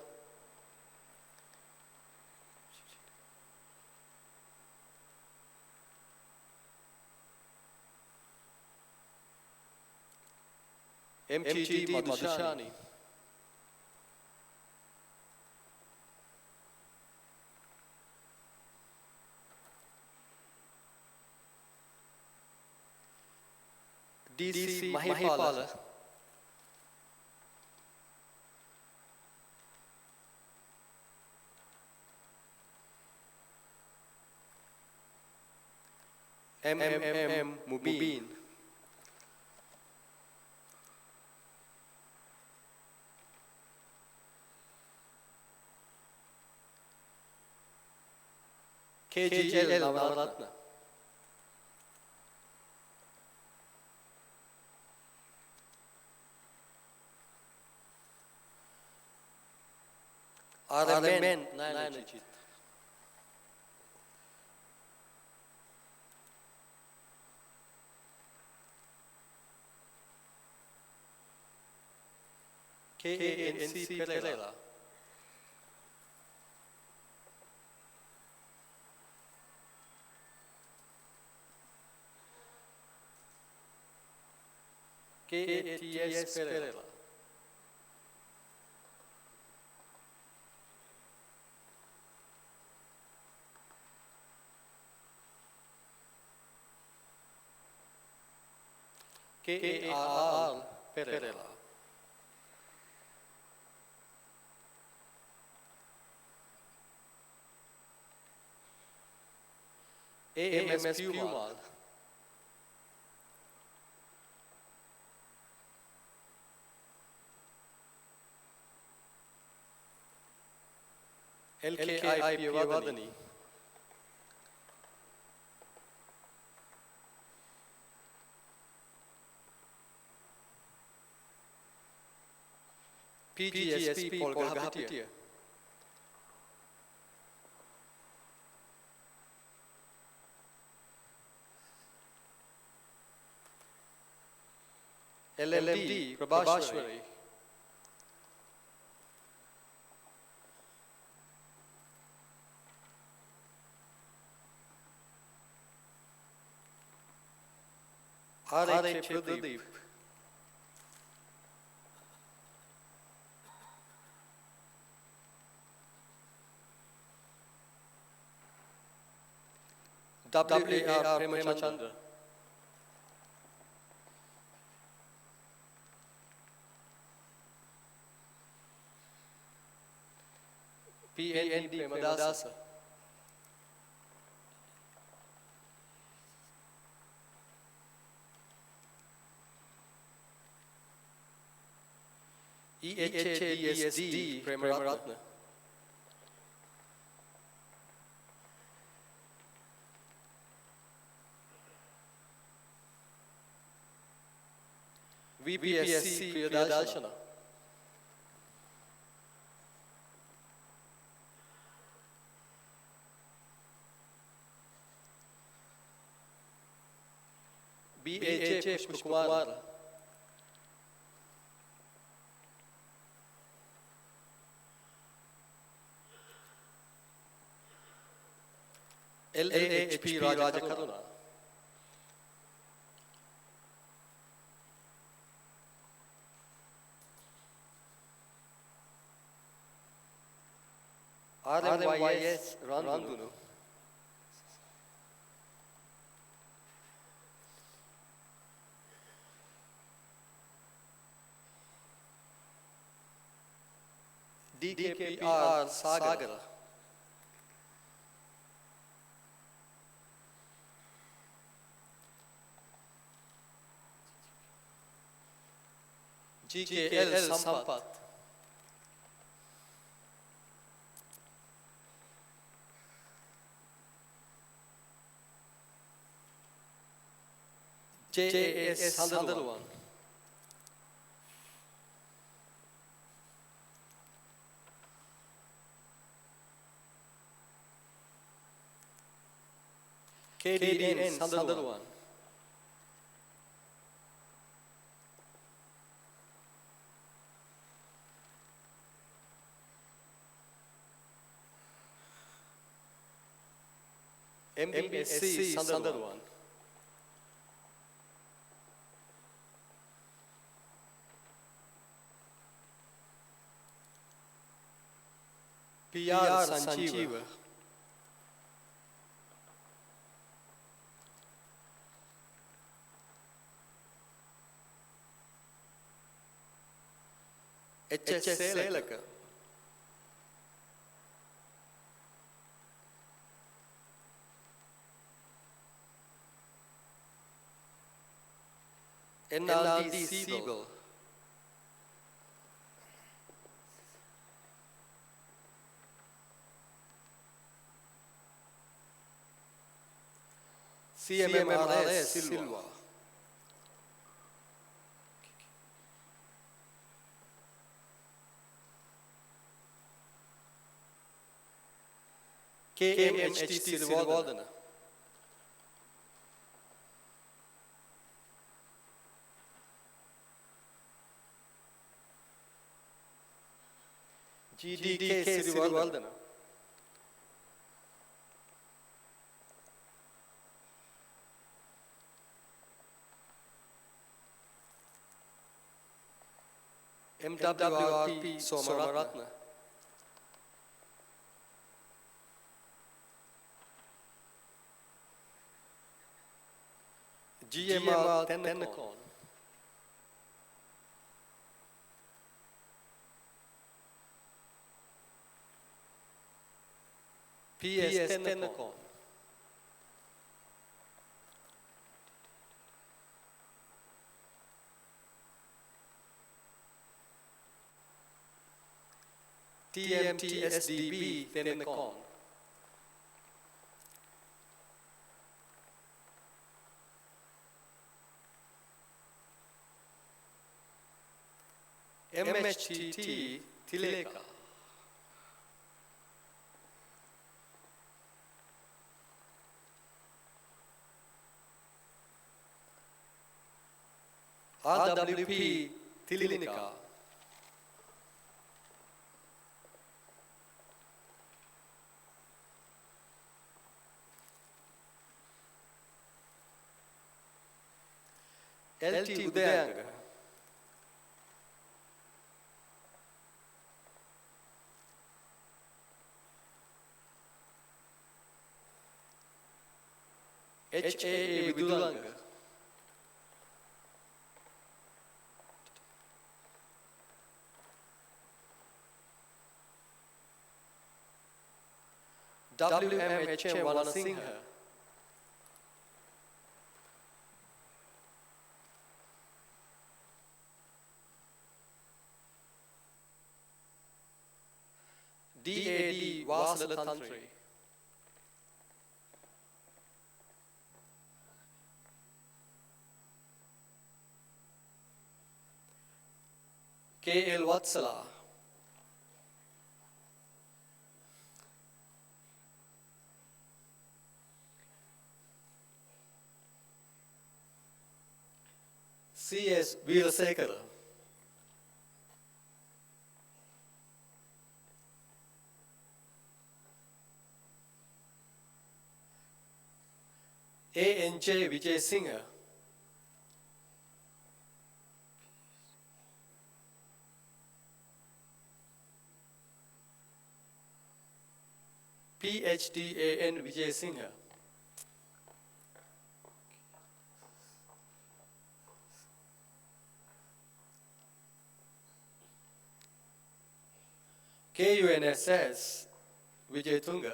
MTG Madhushani. DC Mahipala. Mubin. KGL Navaratna. RMN Nanajit. KANC Pereira. KATS Pereira. KARR Pereira. AMS Pumal. LKI Piyavadani. PGSP Polgahapitia. LLD Prabhashwari. RH Pradeep. WAR Premachandra. PND Premadasa. EHADSD Premaratna. VPSC Priyadarshana. BHA Pushkumar. LAHP Rajakaruna. RMYS Randunu. DKPR Sagara. GKL Sampat. JAS Sandalwan. KDN Sandalwan. MBSC Sandalwan. PR Sanjeeva. HS Selaka. NLD Siebel. CMMRS Silva. KMHT Sirivardhana. GDK Sirivardhana. MWRP Somaratna. GMR Tenecon. PS Tenecon. TMTSDB Tenecon. MHTT Tileka. RWP Tilinika. LT Udayanga. HAA Vidulanga. WMHM Vanasingha. DAD Vasala Tantri. KL Vatsala, CS Veerasekara, ANJ Vijay Singh, PhDAN Vijay Singh, KUNSS Vijay Tunga,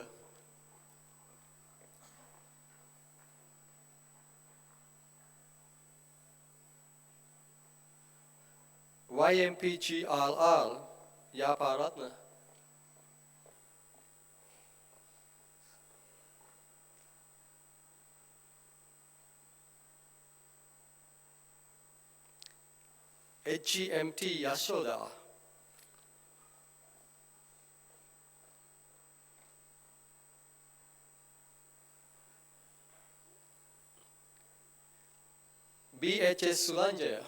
YMPGRR Yaparatna, HGMT Yashoda, BHS Sulanjaya,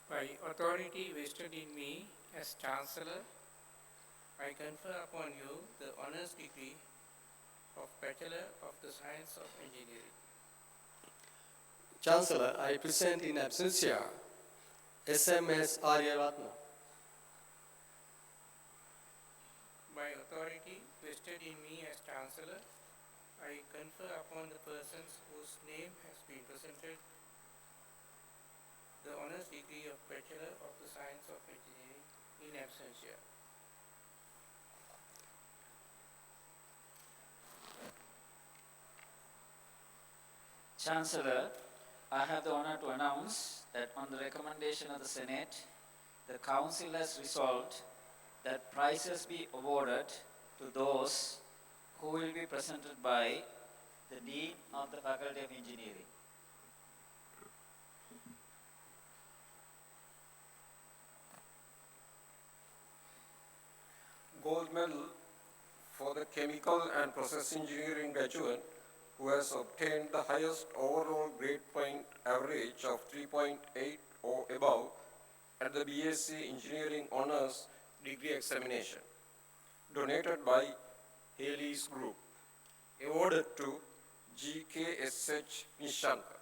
By authority vested in me as Chancellor, I confer upon you the honours degree of Bachelor of the Science of Engineering. Chancellor, I present in absentia SMS Aryaratna. By authority vested in me as Chancellor, I confer upon the persons whose name has been presented the honours degree of Bachelor of the Science of Engineering in absentia. Chancellor, I have the honor to announce that on the recommendation of the Senate, the Council has resolved that prizes be awarded to those who will be presented by the Dean of the Faculty of Engineering. Gold medal for the chemical and process engineering graduate who has obtained the highest overall grade point average of 3.8 or above at the BSc Engineering Honours Degree Examination, donated by Haley's Group, awarded to GKSH Nishanka.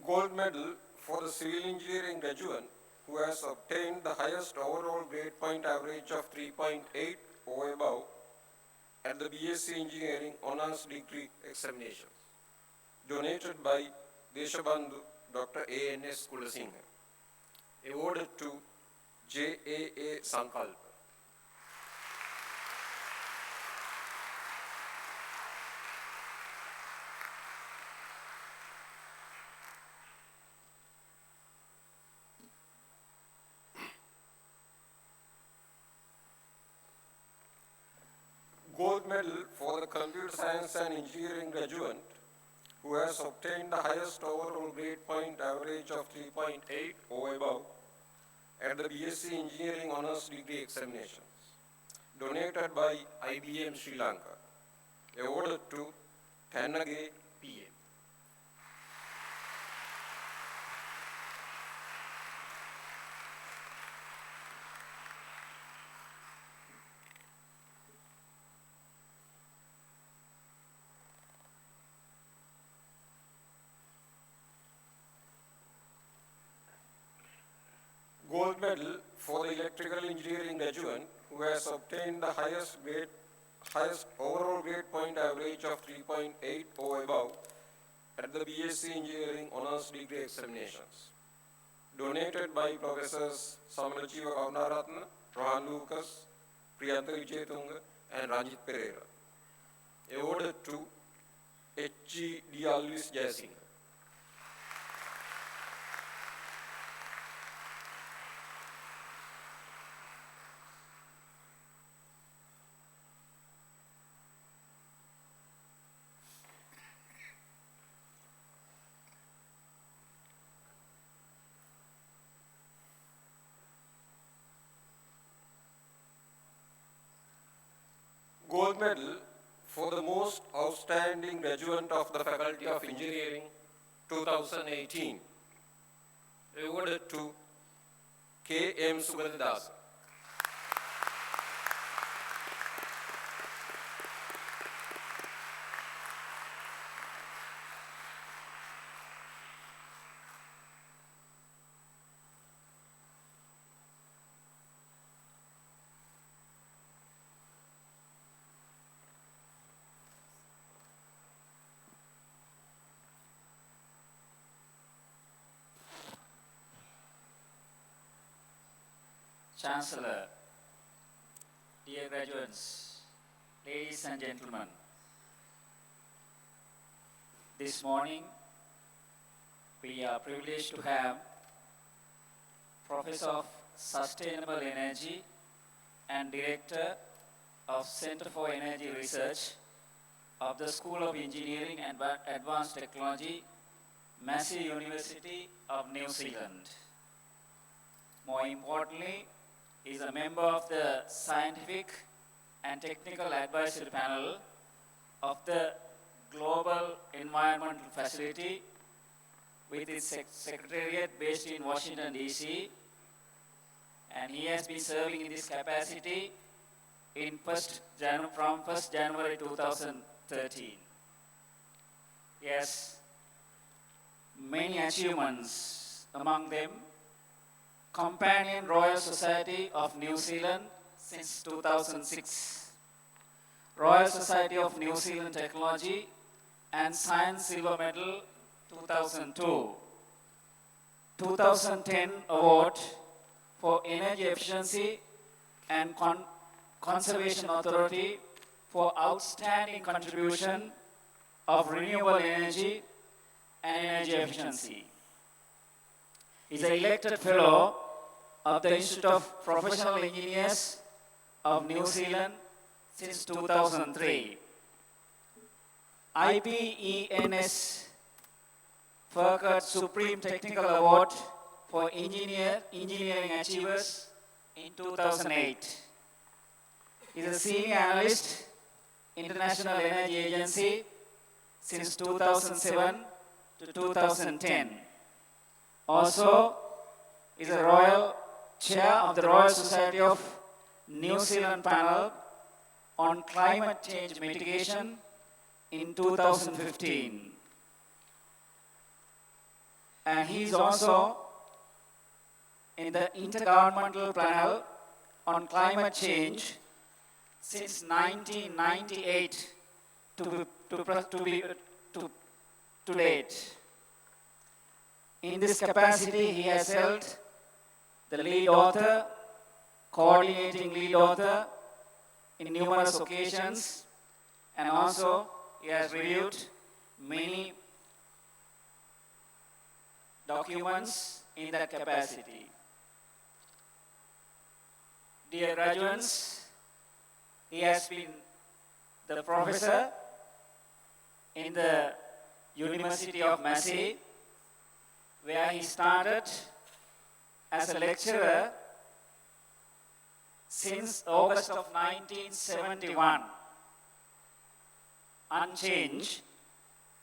Gold medal for the civil engineering graduate who has obtained the highest overall grade point average of 3.8 or above at the BSc Engineering Honours Degree Examinations, donated by Deshabandhu Dr. A.N.S. Kulasinghe, awarded to JAA Sankalpa. Gold medal for the computer science and engineering graduate who has obtained the highest overall grade point average of 3.8 or above at the BSc Engineering Honours Degree Examinations, donated by IBM Sri Lanka, awarded to Kannage PM. Gold medal medal for the electrical engineering graduate who has obtained the highest overall grade point average of 3.8 or above at the BSc Engineering Honours Degree examinations. Donated by Professors Samalachiva Karunaratna, Rohan Lucas, Priyantha Vijayatunga, and Ranjit Pereira. Awarded to H.G. Dialvis Jayasinghe. Gold medal for the most outstanding graduate of the Faculty of Engineering 2018, awarded to K. M. Sugandhas. Chancellor, dear graduates, ladies and gentlemen, this morning we are privileged to have Professor of Sustainable Energy and Director of Center for Energy Research of the School of Engineering and Advanced Technology, Massey University of New Zealand. More importantly, is a member of the Scientific and Technical Advisory Panel of the Global Environmental Facility with its secretariat based in Washington, D.C. And he has been serving in this capacity from 1st January 2013. He has many achievements, among them Companion Royal Society of New Zealand since 2006, Royal Society of New Zealand Technology and Science Silver Medal 2002, 2010 Award for Energy Efficiency and Conservation Authority for outstanding contribution of renewable energy and energy efficiency. He is an elected fellow of the Institute of Professional Engineers of New Zealand since 2003. IPENS Furkert Supreme Technical Award for Engineering Achievers in 2008. He is a Senior Analyst, International Energy Agency since 2007 to 2010. Also, is a Royal Chair of the Royal Society of New Zealand Panel on Climate Change Mitigation in 2015. And he is also in the Intergovernmental Panel on Climate Change since 1998 to date. In this capacity, he has held the lead author, coordinating lead author in numerous occasions, and also he has reviewed many documents in that capacity. Dear graduates, he has been the professor in the University of Massey, where he started as a lecturer since August of 1971, unchanged,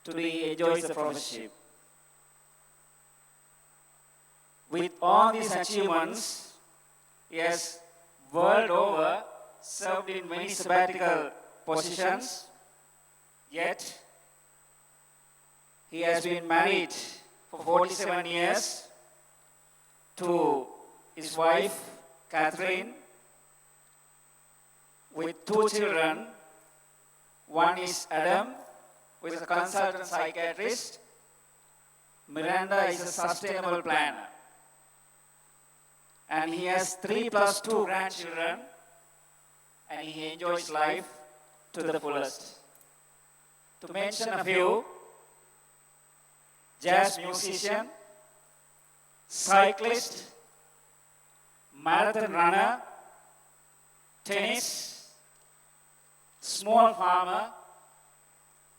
till he enjoys the professorship. With all these achievements, he has world over served in many sabbatical positions, yet he has been married for 47 years to his wife, Catherine, with 2 children. One is Adam, who is a consultant psychiatrist. Miranda is a sustainable planner. And he has 3 plus 2 grandchildren, and he enjoys life to the fullest. To mention a few: jazz musician, cyclist, marathon runner, tennis, small farmer,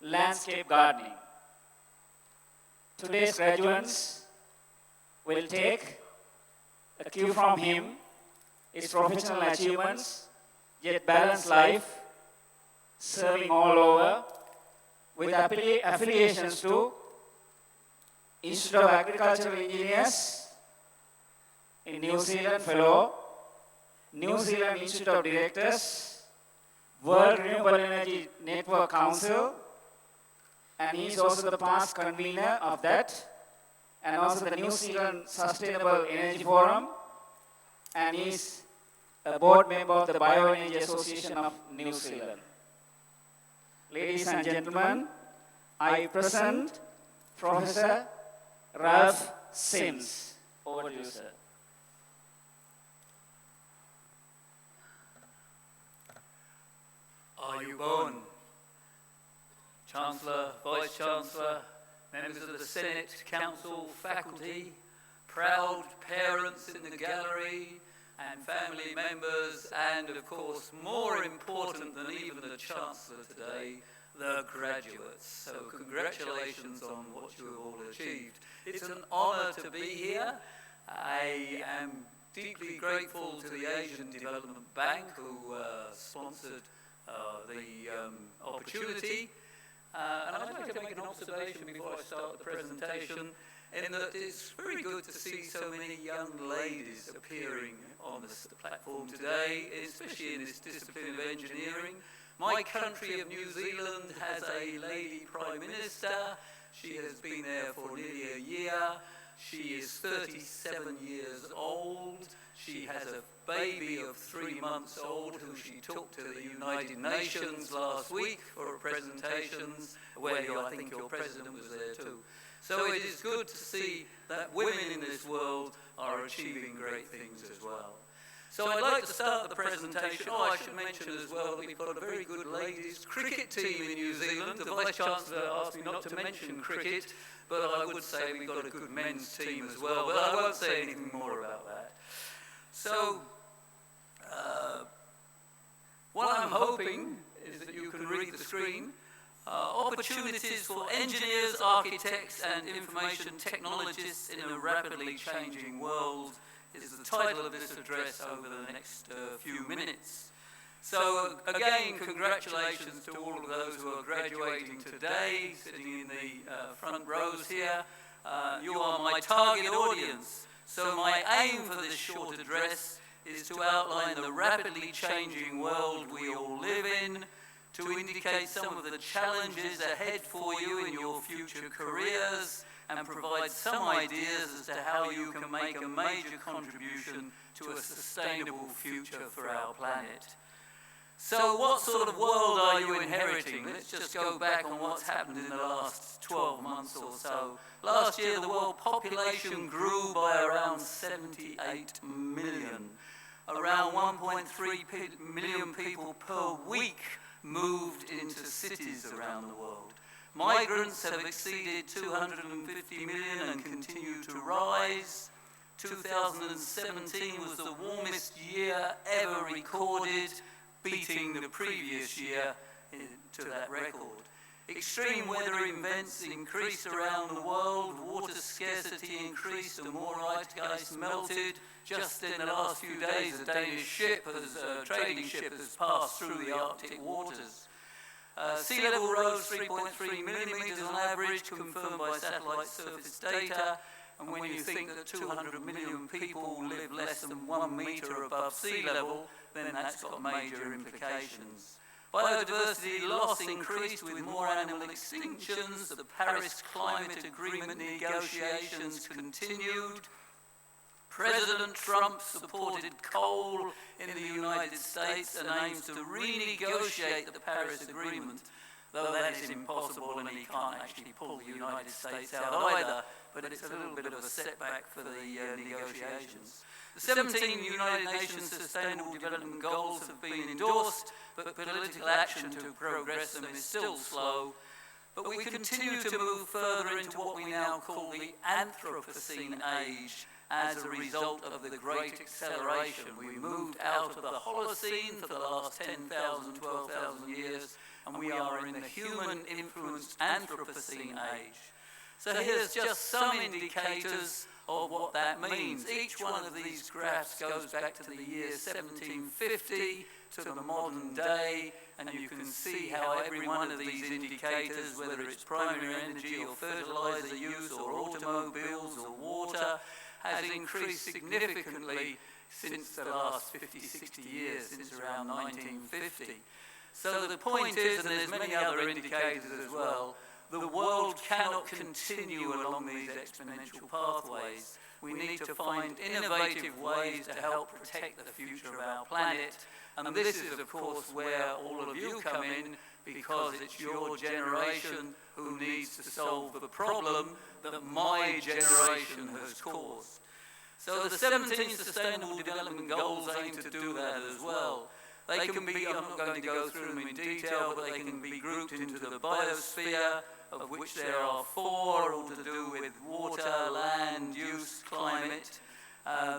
landscape gardening. Today's graduates will take a cue from him, his professional achievements, yet balanced life, serving all over, with affiliations to Institute of Agricultural Engineers in New Zealand Fellow, New Zealand Institute of Directors, World Renewable Energy Network Council, and he is also the past convener of that, and also the New Zealand Sustainable Energy Forum, and he is a board member of the Bioenergy Association of New Zealand. Ladies and gentlemen, I present Professor Ralph Sims. Over to you, sir. Are you born? Chancellor, Vice Chancellor, members of the Senate, Council, faculty, proud parents in the gallery, and family members, and of course, more important than even the Chancellor today, the graduates. So congratulations on what you have all achieved. It's an honour to be here. I am deeply grateful to the Asian Development Bank who sponsored the opportunity. And I'd like to make an observation before I start the presentation, in that it's very good to see so many young ladies appearing on the platform today, especially in this discipline of engineering. My country of New Zealand has a lady Prime Minister. She has been there for nearly a year. She is 37 years old. She has a baby of 3 months old who she took to the United Nations last week for presentations, where I think your president was there too. So it is good to see that women in this world are achieving great things as well. So I'd like to start the presentation. Oh, I should mention as well that we've got a very good ladies cricket team in New Zealand. The Vice Chancellor asked me not to mention cricket, but I would say we've got a good men's team as well, but I won't say anything more about that. So, what I'm hoping is that you can read the screen. Opportunities for engineers, architects and information technologists in a rapidly changing world is the title of this address over the next few minutes. So again, congratulations to all of those who are graduating today, sitting in the front rows here. You are my target audience. So my aim for this short address is to outline the rapidly changing world we all live in, to indicate some of the challenges ahead for you in your future careers, and provide some ideas as to how you can make a major contribution to a sustainable future for our planet. So what sort of world are you inheriting? Let's just go back on what's happened in the last 12 months or so. Last year, the world population grew by around 78 million. Around 1.3 million people per week moved into cities around the world. Migrants have exceeded 250 million and continue to rise. 2017 was the warmest year ever recorded, beating the previous year to that record. Extreme weather events increased around the world, water scarcity increased, and more ice melted. Just in the last few days, a Danish trading ship has passed through the Arctic waters. Sea level rose 3.3 millimeters on average, confirmed by satellite surface data. And when you think that 200 million people live less than 1 meter above sea level, then that's got major implications. Biodiversity loss increased with more animal extinctions. The Paris Climate Agreement negotiations continued. President Trump supported coal in the United States and aims to renegotiate the Paris Agreement, though that is impossible and he can't actually pull the United States out either, but it's a little bit of a setback for the negotiations. The 17 United Nations Sustainable Development Goals have been endorsed, but political action to progress them is still slow. But we continue to move further into what we now call the Anthropocene age as a result of the Great Acceleration. We moved out of the Holocene for the last 10,000, 12,000 years, and we are in the human-influenced Anthropocene age. So here's just some indicators of what that means. Each one of these graphs goes back to the year 1750 to the modern day, and you can see how every one of these indicators, whether it's primary energy or fertilizer use or automobiles or water, has increased significantly since the last 50, 60 years, since around 1950. So the point is, and there's many other indicators as well, the world cannot continue along these exponential pathways. We need to find innovative ways to help protect the future of our planet. And this is, of course, where all of you come in, because it's your generation who needs to solve the problem that my generation has caused. So the 17 Sustainable Development Goals aim to do that as well. They can be, I'm not going to go through them in detail, but they can be grouped into the biosphere, of which there are 4, all to do with water, land, use, climate.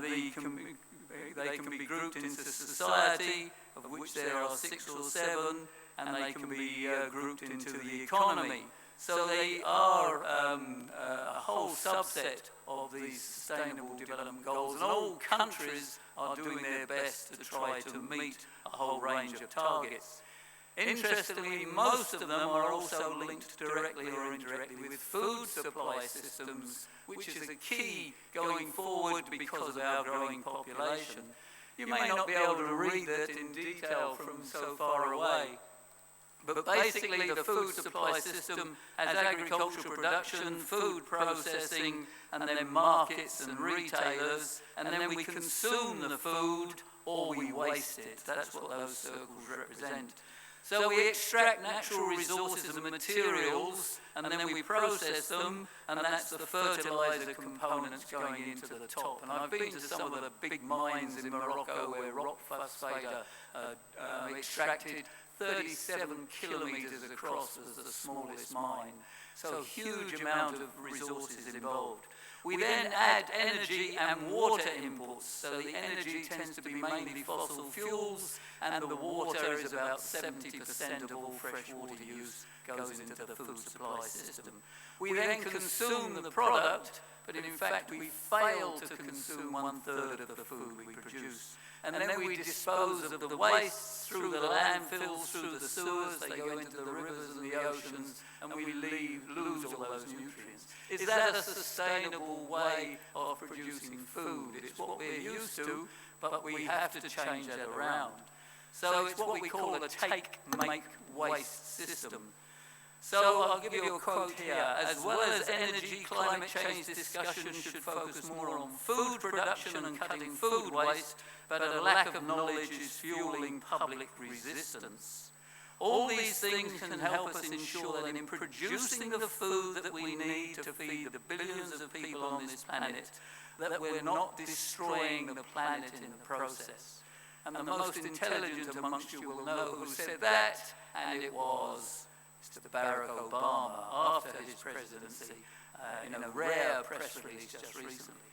They can be grouped into society, of which there are 6 or 7, and they can be grouped into the economy. So they are a whole subset of these Sustainable Development Goals, and all countries are doing their best to try to meet a whole range of targets. Interestingly, most of them are also linked directly or indirectly with food supply systems, which is a key going forward because of our growing population. You may not be able to read that in detail from so far away, but basically the food supply system has agricultural production, food processing, and then markets and retailers, and then we consume the food or we waste it. That's what those circles represent. So we extract natural resources and materials, and then we process them, and that's the fertilizer components going into the top. And I've been to some of the big mines in Morocco where rock phosphate are extracted 37 kilometres across as the smallest mine. So huge amount of resources involved. We then add energy and water imports. So the energy tends to be mainly fossil fuels, and the water is about 70% of all fresh water use goes into the food supply system. We then consume the product, but in fact we fail to consume 1/3 of the food we produce. And then we dispose of the waste through the landfills, through the sewers, they go into the rivers and the oceans, and we lose all those nutrients. Is that a sustainable way of producing food? It's what we're used to, but we have to change that around. So it's what we call a take, make, waste system. So I'll give you a quote here. As well as energy, climate change discussion should focus more on food production and cutting food waste, but a lack of knowledge is fueling public resistance. All these things can help us ensure that in producing the food that we need to feed the billions of people on this planet, that we're not destroying the planet in the process. And the most intelligent amongst you will know who said that, and it was Mr. Barack Obama after his presidency in a rare press release just recently.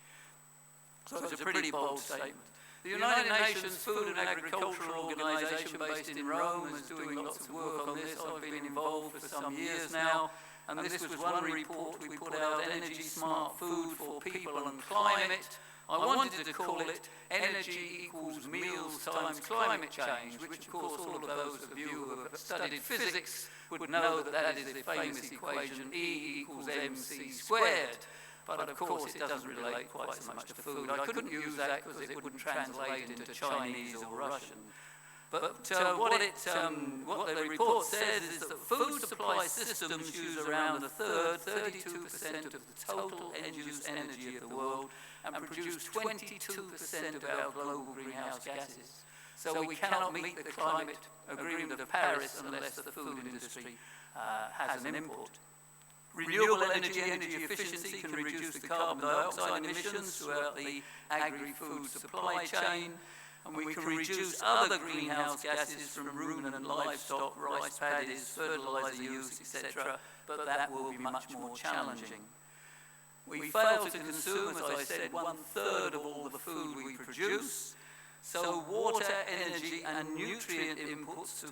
So it's a pretty bold statement. The United Nations Food and Agricultural Organization based in Rome is doing lots of work on this. I've been involved for some years now, and this was one report we put out, Energy Smart Food for People and Climate. I wanted to call it Energy equals Meals times Climate Change, which of course all of those of you who have studied physics would know that that is the famous equation E equals mc squared. But of course it doesn't relate quite so much to food. I couldn't use that because it wouldn't translate into Chinese or Russian. But what the report says is that food supply systems use around a third, 32% of the total end-use energy of the world and produce 22% of our global greenhouse gases. So we cannot meet the climate agreement of Paris unless the food industry has an import. Renewable energy efficiency can reduce the carbon dioxide emissions throughout the agri-food supply chain, and we can reduce other greenhouse gases from ruminant and livestock, rice paddies, fertiliser use, etc., but that will be much more challenging. We fail to consume, as I said, 1/3 of all the food we produce, so water, energy and nutrient inputs to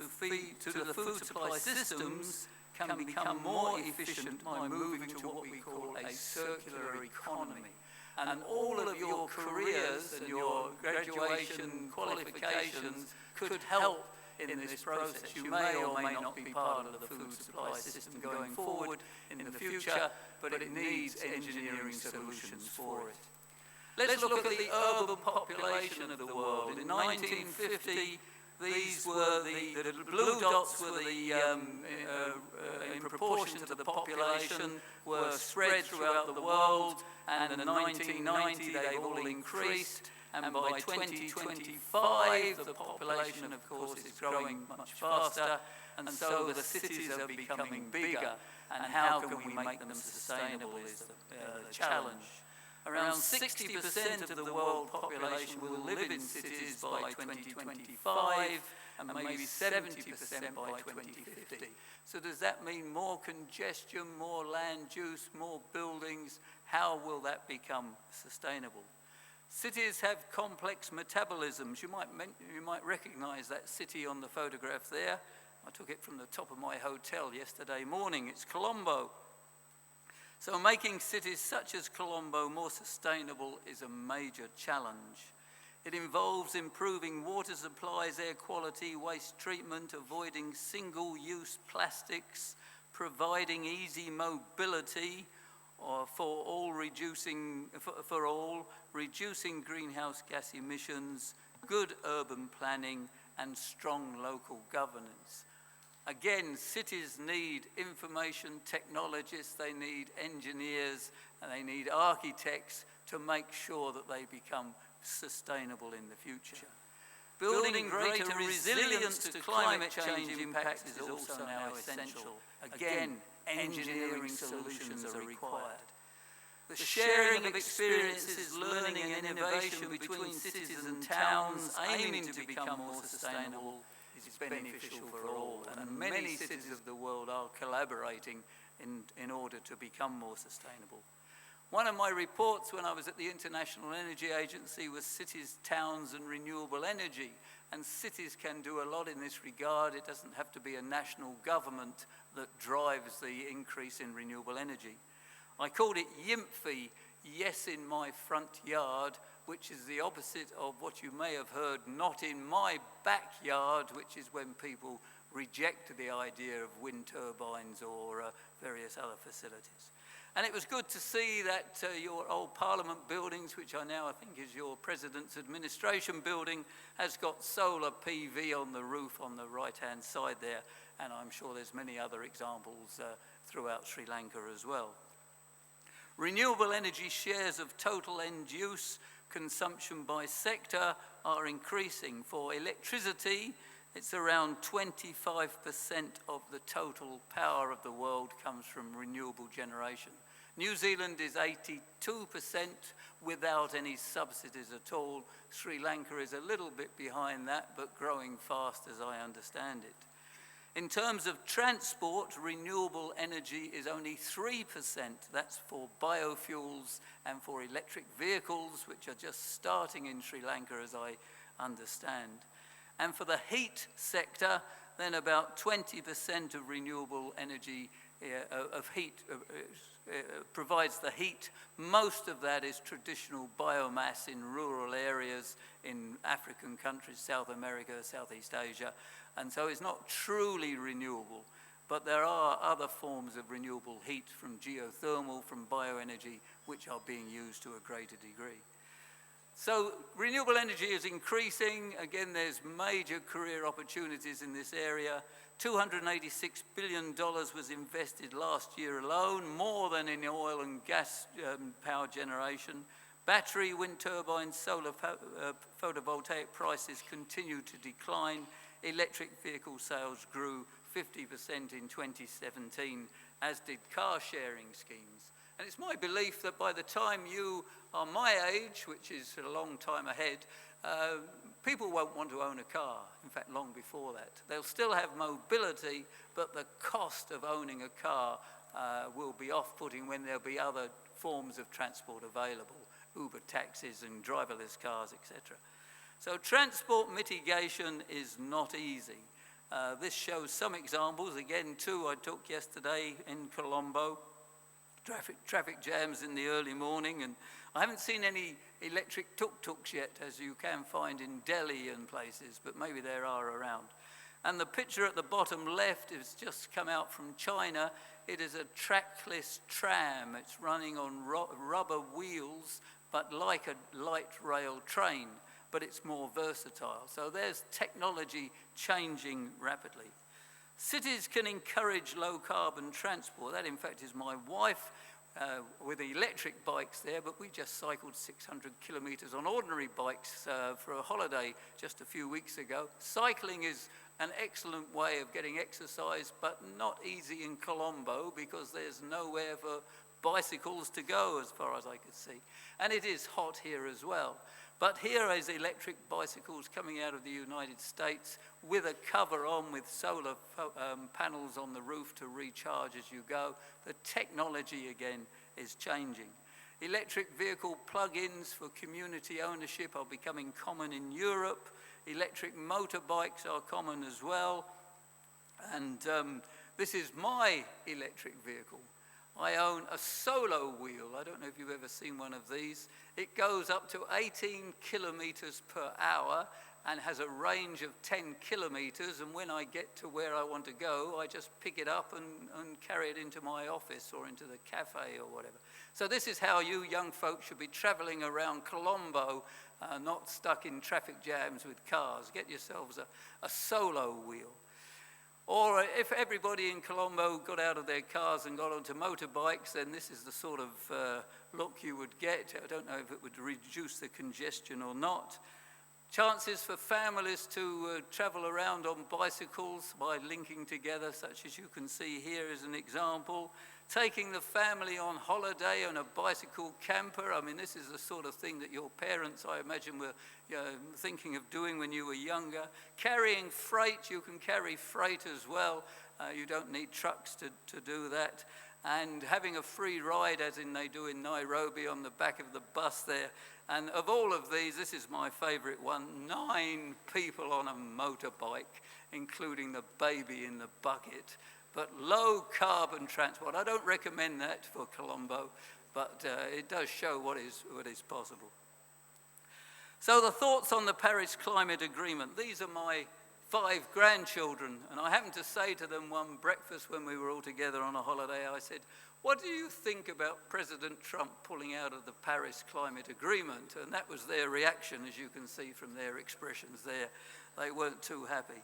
the food supply systems can become more efficient by moving to what we call a circular economy. And all of your careers and your graduation qualifications could help in this process. You may or may not be part of the food supply system going forward in the future, but it needs engineering solutions for it. Let's look at the urban population of the world. In 1950, these were the blue dots were in proportion to the population, were spread throughout the world, and in 1990 they've all increased, and by 2025 the population, of course, is growing much faster, and so the cities are becoming bigger, and how can we make them sustainable is the challenge. Around 60% of the world population will live in cities by 2025 and maybe 70% by 2050. So does that mean more congestion, more land use, more buildings? How will that become sustainable? Cities have complex metabolisms. You might recognize that city on the photograph there. I took it from the top of my hotel yesterday morning. It's Colombo. So making cities such as Colombo more sustainable is a major challenge. It involves improving water supplies, air quality, waste treatment, avoiding single-use plastics, providing easy mobility for all, reducing greenhouse gas emissions, good urban planning, and strong local governance. Again, cities need information technologists, they need engineers, and they need architects to make sure that they become sustainable in the future. Building greater resilience to climate change impacts is also now essential. Again, engineering solutions are required. The sharing of experiences, learning and innovation between cities and towns aiming to become more sustainable is beneficial for all, and many cities of the world are collaborating in order to become more sustainable. One of my reports when I was at the International Energy Agency was cities, towns and renewable energy, and cities can do a lot in this regard. It doesn't have to be a national government that drives the increase in renewable energy. I called it YIMFY, Yes in My Front Yard, which is the opposite of what you may have heard, not in my backyard, which is when people reject the idea of wind turbines or various other facilities. And it was good to see that your old Parliament buildings, which I think is your President's administration building, has got solar PV on the roof on the right-hand side there, and I'm sure there's many other examples throughout Sri Lanka as well. Renewable energy shares of total end-use consumption by sector are increasing. For electricity, it's around 25% of the total power of the world comes from renewable generation. New Zealand is 82% without any subsidies at all. Sri Lanka is a little bit behind that, but growing fast as I understand it. In terms of transport, renewable energy is only 3%. That's for biofuels and for electric vehicles, which are just starting in Sri Lanka, as I understand. And for the heat sector, then about 20% of renewable energy provides the heat. Most of that is traditional biomass in rural areas in African countries, South America, Southeast Asia. And so it's not truly renewable, but there are other forms of renewable heat from geothermal, from bioenergy, which are being used to a greater degree. So renewable energy is increasing. Again, there's major career opportunities in this area. $286 billion was invested last year alone, more than in oil and gas power generation. Battery, wind turbines, solar photovoltaic prices continue to decline. Electric vehicle sales grew 50% in 2017, as did car sharing schemes. And it's my belief that by the time you are my age, which is a long time ahead, people won't want to own a car, in fact, long before that. They'll still have mobility, but the cost of owning a car will be off-putting when there'll be other forms of transport available, Uber taxis and driverless cars, etc. So transport mitigation is not easy. This shows some examples, again, two I took yesterday in Colombo. Traffic jams in the early morning, and I haven't seen any electric tuk-tuks yet, as you can find in Delhi and places, but maybe there are around. And the picture at the bottom left is just come out from China. It is a trackless tram. It's running on rubber wheels, but like a light rail train, but it's more versatile. So there's technology changing rapidly. Cities can encourage low-carbon transport. That, in fact, is my wife with electric bikes there, but we just cycled 600 kilometres on ordinary bikes for a holiday just a few weeks ago. Cycling is an excellent way of getting exercise, but not easy in Colombo because there's nowhere for bicycles to go, as far as I could see. And it is hot here as well. But here is electric bicycles coming out of the United States with a cover on with solar panels on the roof to recharge as you go. The technology, again, is changing. Electric vehicle plug-ins for community ownership are becoming common in Europe. Electric motorbikes are common as well. And this is my electric vehicle. I own a solo wheel. I don't know if you've ever seen one of these. It goes up to 18 kilometers per hour and has a range of 10 kilometers. And when I get to where I want to go, I just pick it up and carry it into my office or into the cafe or whatever. So this is how you young folks should be traveling around Colombo, not stuck in traffic jams with cars. Get yourselves a solo wheel. Or if everybody in Colombo got out of their cars and got onto motorbikes, then this is the sort of look you would get. I don't know if it would reduce the congestion or not. Chances for families to travel around on bicycles by linking together, such as you can see here as an example. Taking the family on holiday on a bicycle camper. I mean, this is the sort of thing that your parents, I imagine, were thinking of doing when you were younger. Carrying freight, you can carry freight as well. You don't need trucks to do that. And having a free ride, as in they do in Nairobi, on the back of the bus there. And of all of these, this is my favorite one, 9 people on a motorbike, including the baby in the bucket. But low carbon transport, I don't recommend that for Colombo, but it does show what is possible. So the thoughts on the Paris Climate Agreement. These are my 5 grandchildren, and I happened to say to them one breakfast when we were all together on a holiday, I said, what do you think about President Trump pulling out of the Paris Climate Agreement? And that was their reaction, as you can see from their expressions there. They weren't too happy.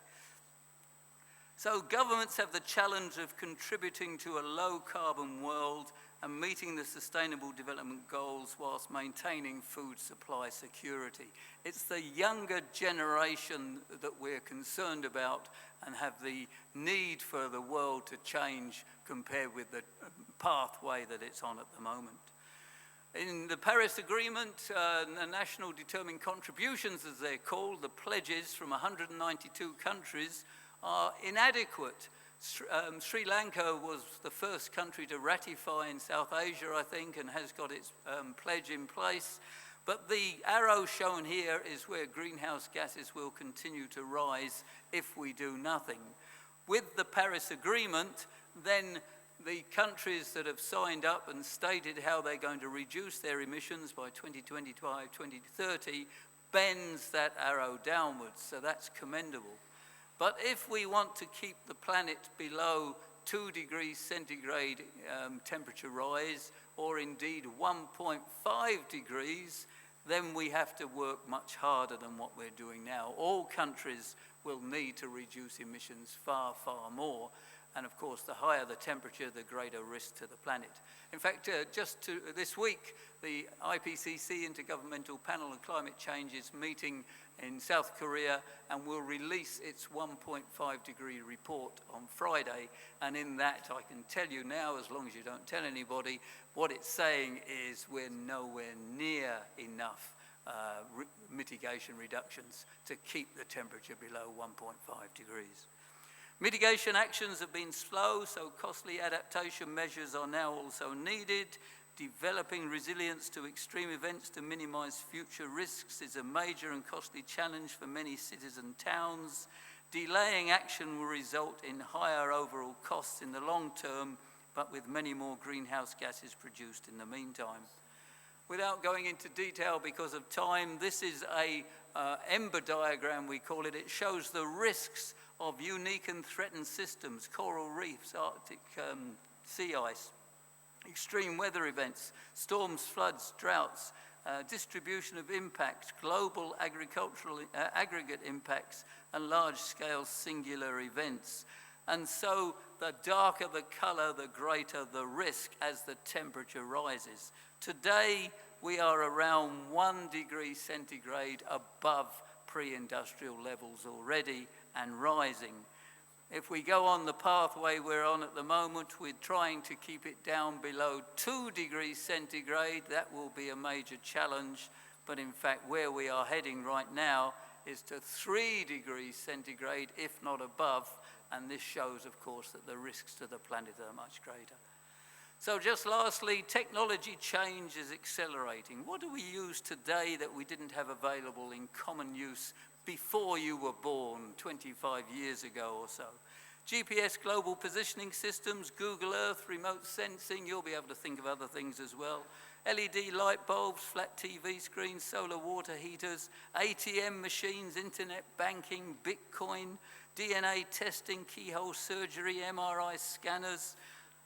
So governments have the challenge of contributing to a low-carbon world and meeting the Sustainable Development Goals whilst maintaining food supply security. It's the younger generation that we're concerned about and have the need for the world to change compared with the pathway that it's on at the moment. In the Paris Agreement, the national determined contributions, as they're called, the pledges from 192 countries, are inadequate. Sri Lanka was the first country to ratify in South Asia, I think, and has got its pledge in place. But the arrow shown here is where greenhouse gases will continue to rise if we do nothing. With the Paris Agreement, then the countries that have signed up and stated how they're going to reduce their emissions by 2025, 2030, bends that arrow downwards, so that's commendable. But if we want to keep the planet below 2 degrees centigrade temperature rise, or indeed 1.5 degrees, then we have to work much harder than what we're doing now. All countries will need to reduce emissions far, far more. And of course, the higher the temperature, the greater risk to the planet. In fact, this week, the IPCC Intergovernmental Panel on Climate Change is meeting in South Korea and will release its 1.5 degree report on Friday. And in that, I can tell you now, as long as you don't tell anybody, what it's saying is we're nowhere near enough mitigation reductions to keep the temperature below 1.5 degrees. Mitigation actions have been slow, so costly adaptation measures are now also needed. Developing resilience to extreme events to minimize future risks is a major and costly challenge for many cities and towns. Delaying action will result in higher overall costs in the long term, but with many more greenhouse gases produced in the meantime. Without going into detail because of time, this is a Ember Diagram, we call it. It shows the risks of unique and threatened systems, coral reefs, Arctic sea ice, extreme weather events, storms, floods, droughts, distribution of impacts, global agricultural aggregate impacts, and large-scale singular events. And so the darker the colour, the greater the risk as the temperature rises. Today, we are around 1 degree centigrade above pre-industrial levels already and rising. If we go on the pathway we're on at the moment, we're trying to keep it down below 2 degrees centigrade. That will be a major challenge, but in fact where we are heading right now is to 3 degrees centigrade, if not above, and this shows, of course, that the risks to the planet are much greater. So just lastly, technology change is accelerating. What do we use today that we didn't have available in common use before you were born 25 years ago or so? GPS global positioning systems, Google Earth, remote sensing, you'll be able to think of other things as well. LED light bulbs, flat TV screens, solar water heaters, ATM machines, internet banking, Bitcoin, DNA testing, keyhole surgery, MRI scanners,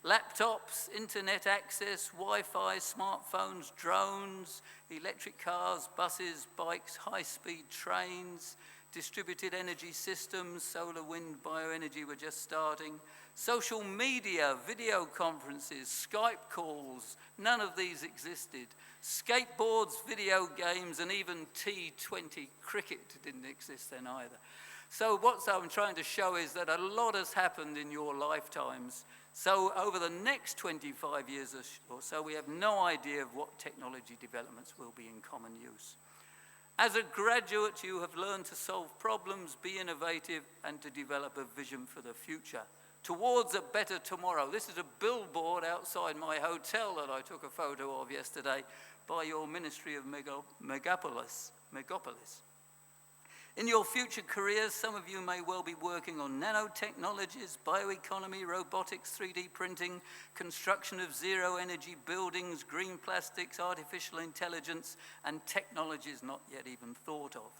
laptops, internet access, Wi-Fi, smartphones, drones, electric cars, buses, bikes, high-speed trains, distributed energy systems, solar, wind, bioenergy were just starting, social media, video conferences, Skype calls, none of these existed. Skateboards, video games, and even T20 cricket didn't exist then either. So what I'm trying to show is that a lot has happened in your lifetimes. So over the next 25 years or so, we have no idea of what technology developments will be in common use. As a graduate, you have learned to solve problems, be innovative, and to develop a vision for the future, towards a better tomorrow. This is a billboard outside my hotel that I took a photo of yesterday by your Ministry of Megapolis. In your future careers, some of you may well be working on nanotechnologies, bioeconomy, robotics, 3D printing, construction of zero-energy buildings, green plastics, artificial intelligence, and technologies not yet even thought of.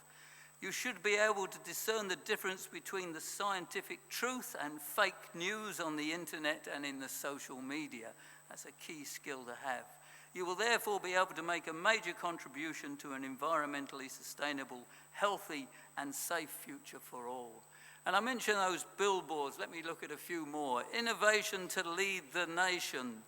You should be able to discern the difference between the scientific truth and fake news on the internet and in the social media. That's a key skill to have. You will therefore be able to make a major contribution to an environmentally sustainable, healthy, and safe future for all. And I mentioned those billboards. Let me look at a few more. Innovation to lead the nation,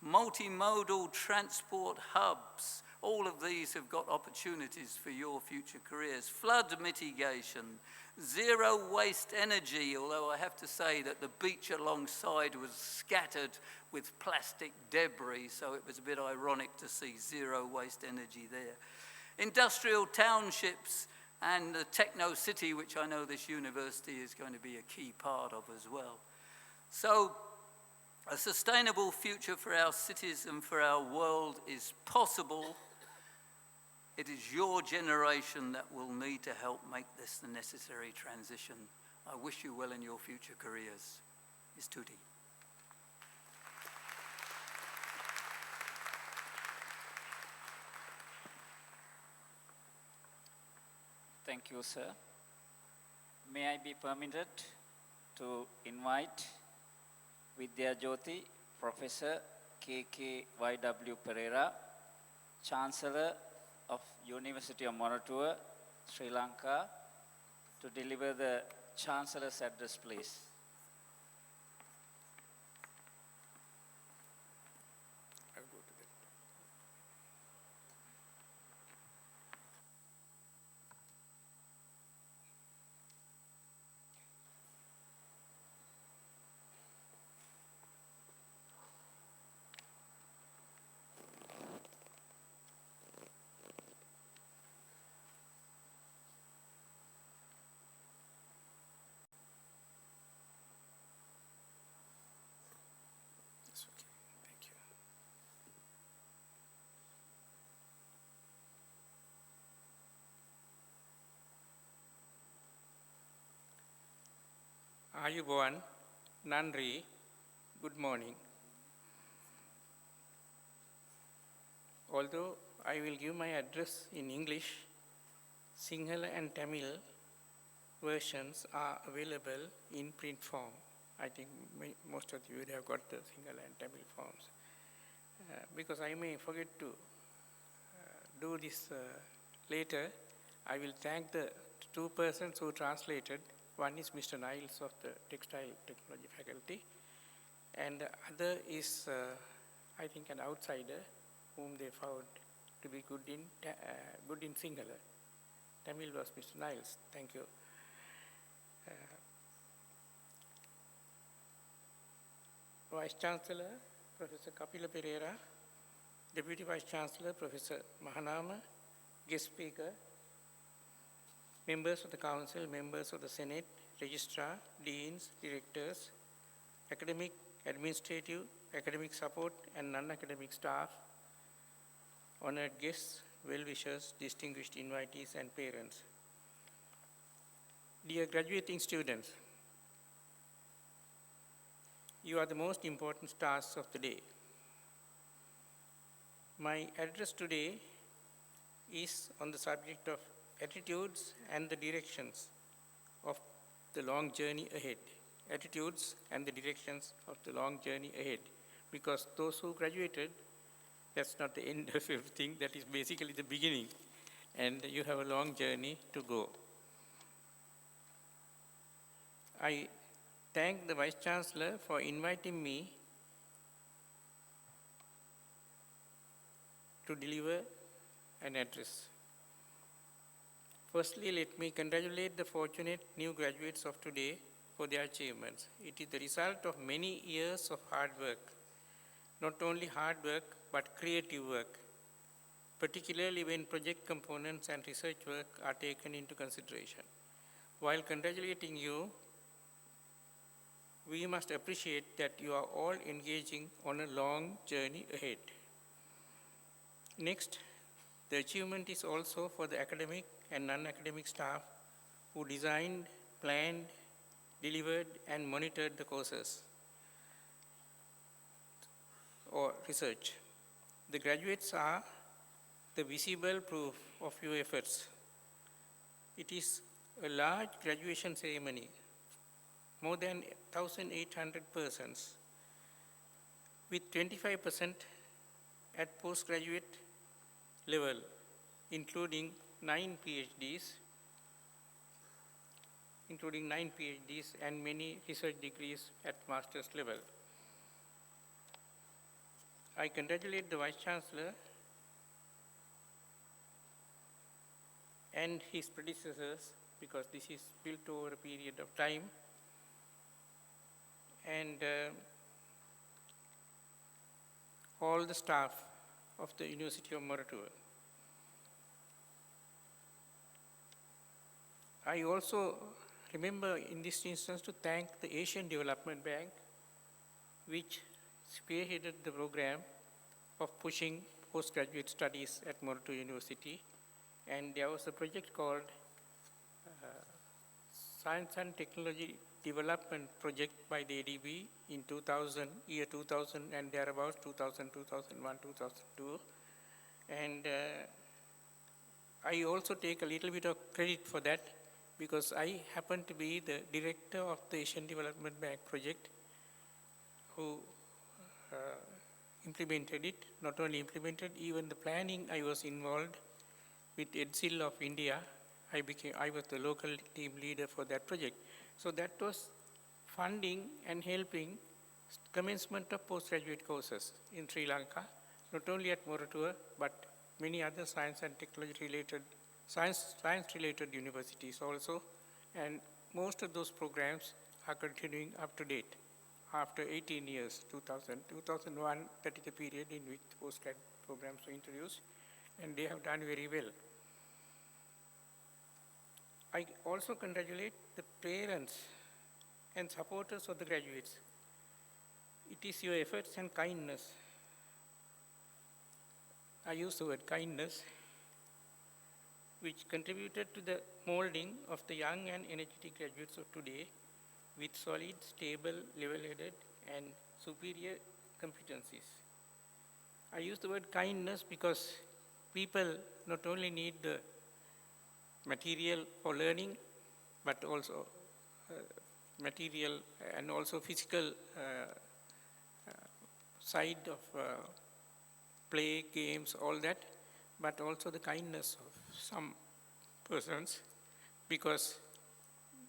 multimodal transport hubs. All of these have got opportunities for your future careers. Flood mitigation, zero waste energy, although I have to say that the beach alongside was scattered with plastic debris, so it was a bit ironic to see zero waste energy there. Industrial townships and the techno city, which I know this university is going to be a key part of as well. So a sustainable future for our cities and for our world is possible. It is your generation that will need to help make this the necessary transition. I wish you well in your future careers. Istuti. Thank you, sir. May I be permitted to invite Vidya Jyoti, Professor K.K.Y.W. Pereira, Chancellor, of University of Moratuwa, Sri Lanka, to deliver the Chancellor's address, please. I'll go to that. It's okay. Thank you. Ayubowan, Nandri, good morning. Although I will give my address in English, Sinhala and Tamil versions are available in print form. I think most of you would have got the Sinhala and Tamil forms. Because I may forget to do this later, I will thank the two persons who translated. One is Mr. Niles of the Textile Technology faculty, and the other is, I think, an outsider whom they found to be good in Sinhala. Tamil was Mr. Niles. Thank you. Vice Chancellor, Professor Kapila Pereira, Deputy Vice Chancellor, Professor Mahanama, guest speaker, members of the Council, members of the Senate, Registrar, Deans, Directors, academic, administrative, academic support, and non-academic staff, honored guests, well-wishers, distinguished invitees, and parents. Dear graduating students, you are the most important stars of the day. My address today is on the subject of attitudes and the directions of the long journey ahead. Attitudes and the directions of the long journey ahead. Because those who graduated, that's not the end of everything, that is basically the beginning. And you have a long journey to go. I thank the Vice Chancellor for inviting me to deliver an address. Firstly, let me congratulate the fortunate new graduates of today for their achievements. It is the result of many years of hard work. Not only hard work, but creative work, particularly when project components and research work are taken into consideration. While congratulating you, we must appreciate that you are all engaging on a long journey ahead. Next, the achievement is also for the academic and non-academic staff who designed, planned, delivered, and monitored the courses or research. The graduates are the visible proof of your efforts. It is a large graduation ceremony, more than 1,800 persons, with 25% at postgraduate level, including 9 PhDs and many research degrees at master's level. I congratulate the Vice Chancellor and his predecessors, because this is built over a period of time, and all the staff of the University of Moratuwa. I also remember in this instance to thank the Asian Development Bank, which spearheaded the program of pushing postgraduate studies at Moratuwa University. And there was a project called Science and Technology Development Project by the ADB in 2000 and thereabouts, 2000, 2001, 2002. And I also take a little bit of credit for that, because I happen to be the director of the Asian Development Bank project who implemented it. Not only implemented, even the planning I was involved, with EDSIL of India. I was the local team leader for that project. So that was funding and helping commencement of postgraduate courses in Sri Lanka, not only at Moratuwa, but many other science and technology related, science related universities also. And most of those programs are continuing up to date after 18 years, 2001, that is the period in which postgrad programs were introduced, and they have done very well. I also congratulate the parents and supporters of the graduates. It is your efforts and kindness. I use the word kindness, which contributed to the molding of the young and energetic graduates of today with solid, stable, level-headed, and superior competencies. I use the word kindness because people not only need the material for learning, but also material and also physical side of play, games, all that, but also the kindness of some persons, because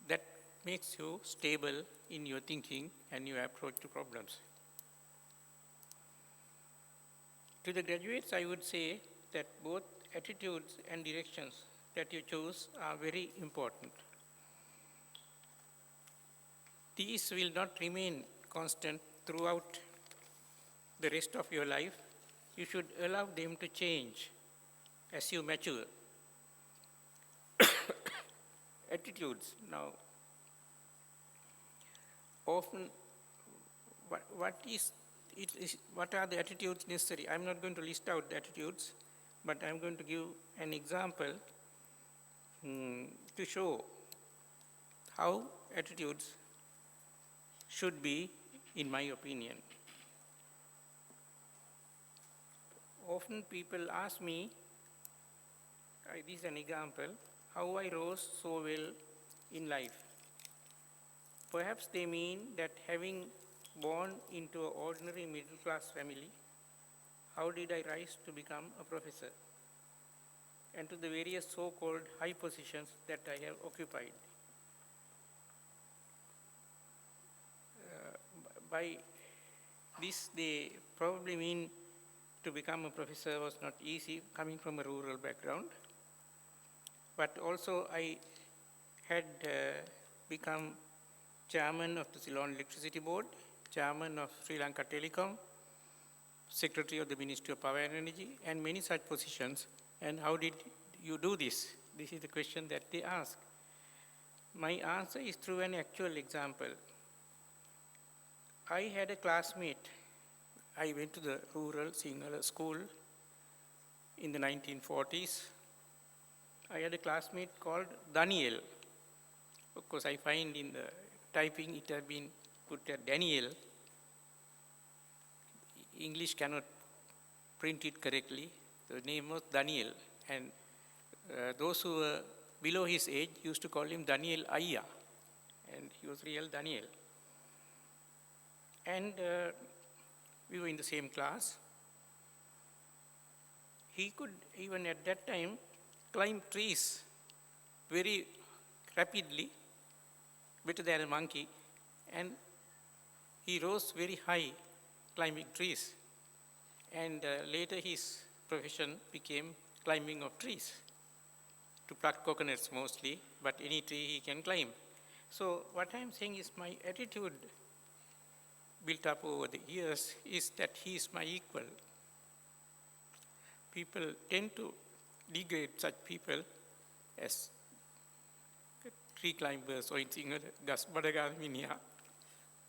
that makes you stable in your thinking and your approach to problems. To the graduates, I would say that both attitudes and directions that you choose are very important. These will not remain constant throughout the rest of your life. You should allow them to change as you mature. Attitudes. Now, often, what are the attitudes necessary? I'm not going to list out the attitudes, but I'm going to give an example to show how attitudes should be, in my opinion. Often people ask me, this is an example, how I rose so well in life. Perhaps they mean that having born into an ordinary middle-class family, how did I rise to become a professor? And to the various so-called high positions that I have occupied. By this, they probably mean to become a professor was not easy, coming from a rural background. But also I had become chairman of the Ceylon Electricity Board, chairman of Sri Lanka Telecom, secretary of the Ministry of Power and Energy, and many such positions. And how did you do this? This is the question that they ask. My answer is through an actual example. I had a classmate. I went to the rural Sinhala school in the 1940s. I had a classmate called Daniel. Of course, I find in the typing it has been put as Daniel. English cannot print it correctly. The name was Daniel. And those who were below his age used to call him Daniel Ayya. And he was real Daniel. And we were in the same class. He could, even at that time, climb trees very rapidly, better than a monkey, and he rose very high climbing trees. And later his profession became climbing of trees, to pluck coconuts mostly, but any tree he can climb. So what I'm saying is my attitude built up over the years is that he is my equal. People tend to degrade such people as tree climbers or in Sinhala, gas badagaminia.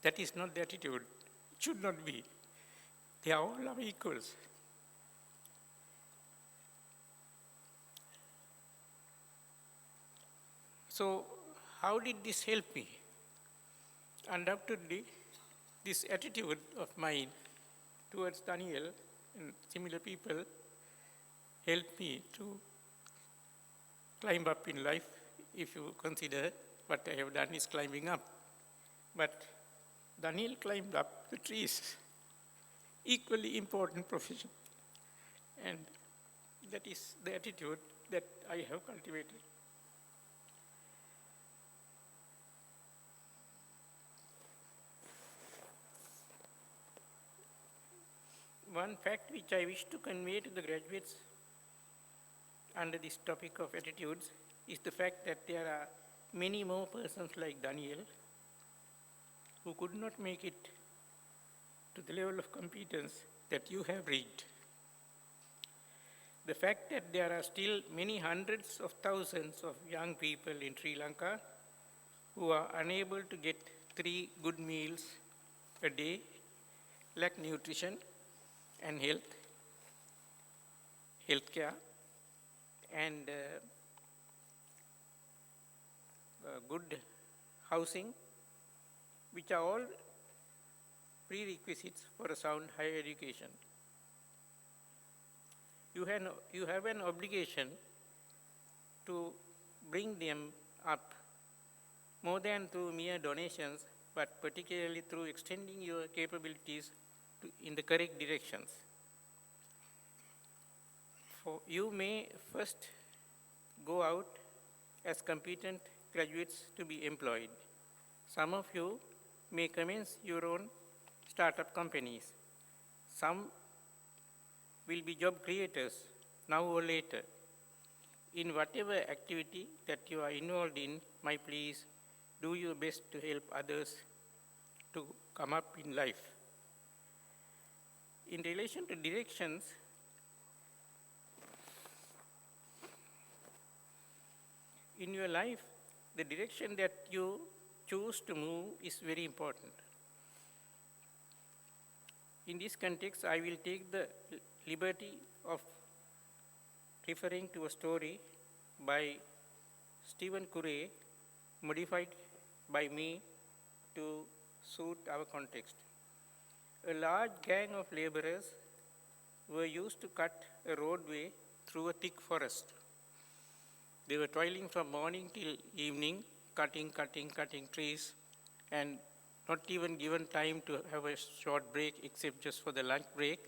That is not the attitude. It should not be. They are all our equals. So how did this help me? Undoubtedly, this attitude of mine towards Daniel and similar people helped me to climb up in life, if you consider what I have done is climbing up. But Daniel climbed up the trees, equally important profession. And That is the attitude that I have cultivated. One fact which I wish to convey to the graduates under this topic of attitudes is the fact that there are many more persons like Daniel who could not make it to the level of competence that you have reached. The fact that there are still many hundreds of thousands of young people in Sri Lanka who are unable to get 3 good meals a day, lack nutrition and healthcare, and good housing, which are all prerequisites for a sound higher education. You have an obligation to bring them up more than through mere donations, but particularly through extending your capabilities in the correct directions. For you may first go out as competent graduates to be employed. Some of you may commence your own startup companies. Some will be job creators now or later. In whatever activity that you are involved in, my please do your best to help others to come up in life. In relation to directions, in your life, the direction that you choose to move is very important. In this context, I will take the liberty of referring to a story by Stephen Curry, modified by me to suit our context. A large gang of laborers were used to cut a roadway through a thick forest. They were toiling from morning till evening, cutting trees, and not even given time to have a short break except just for the lunch break,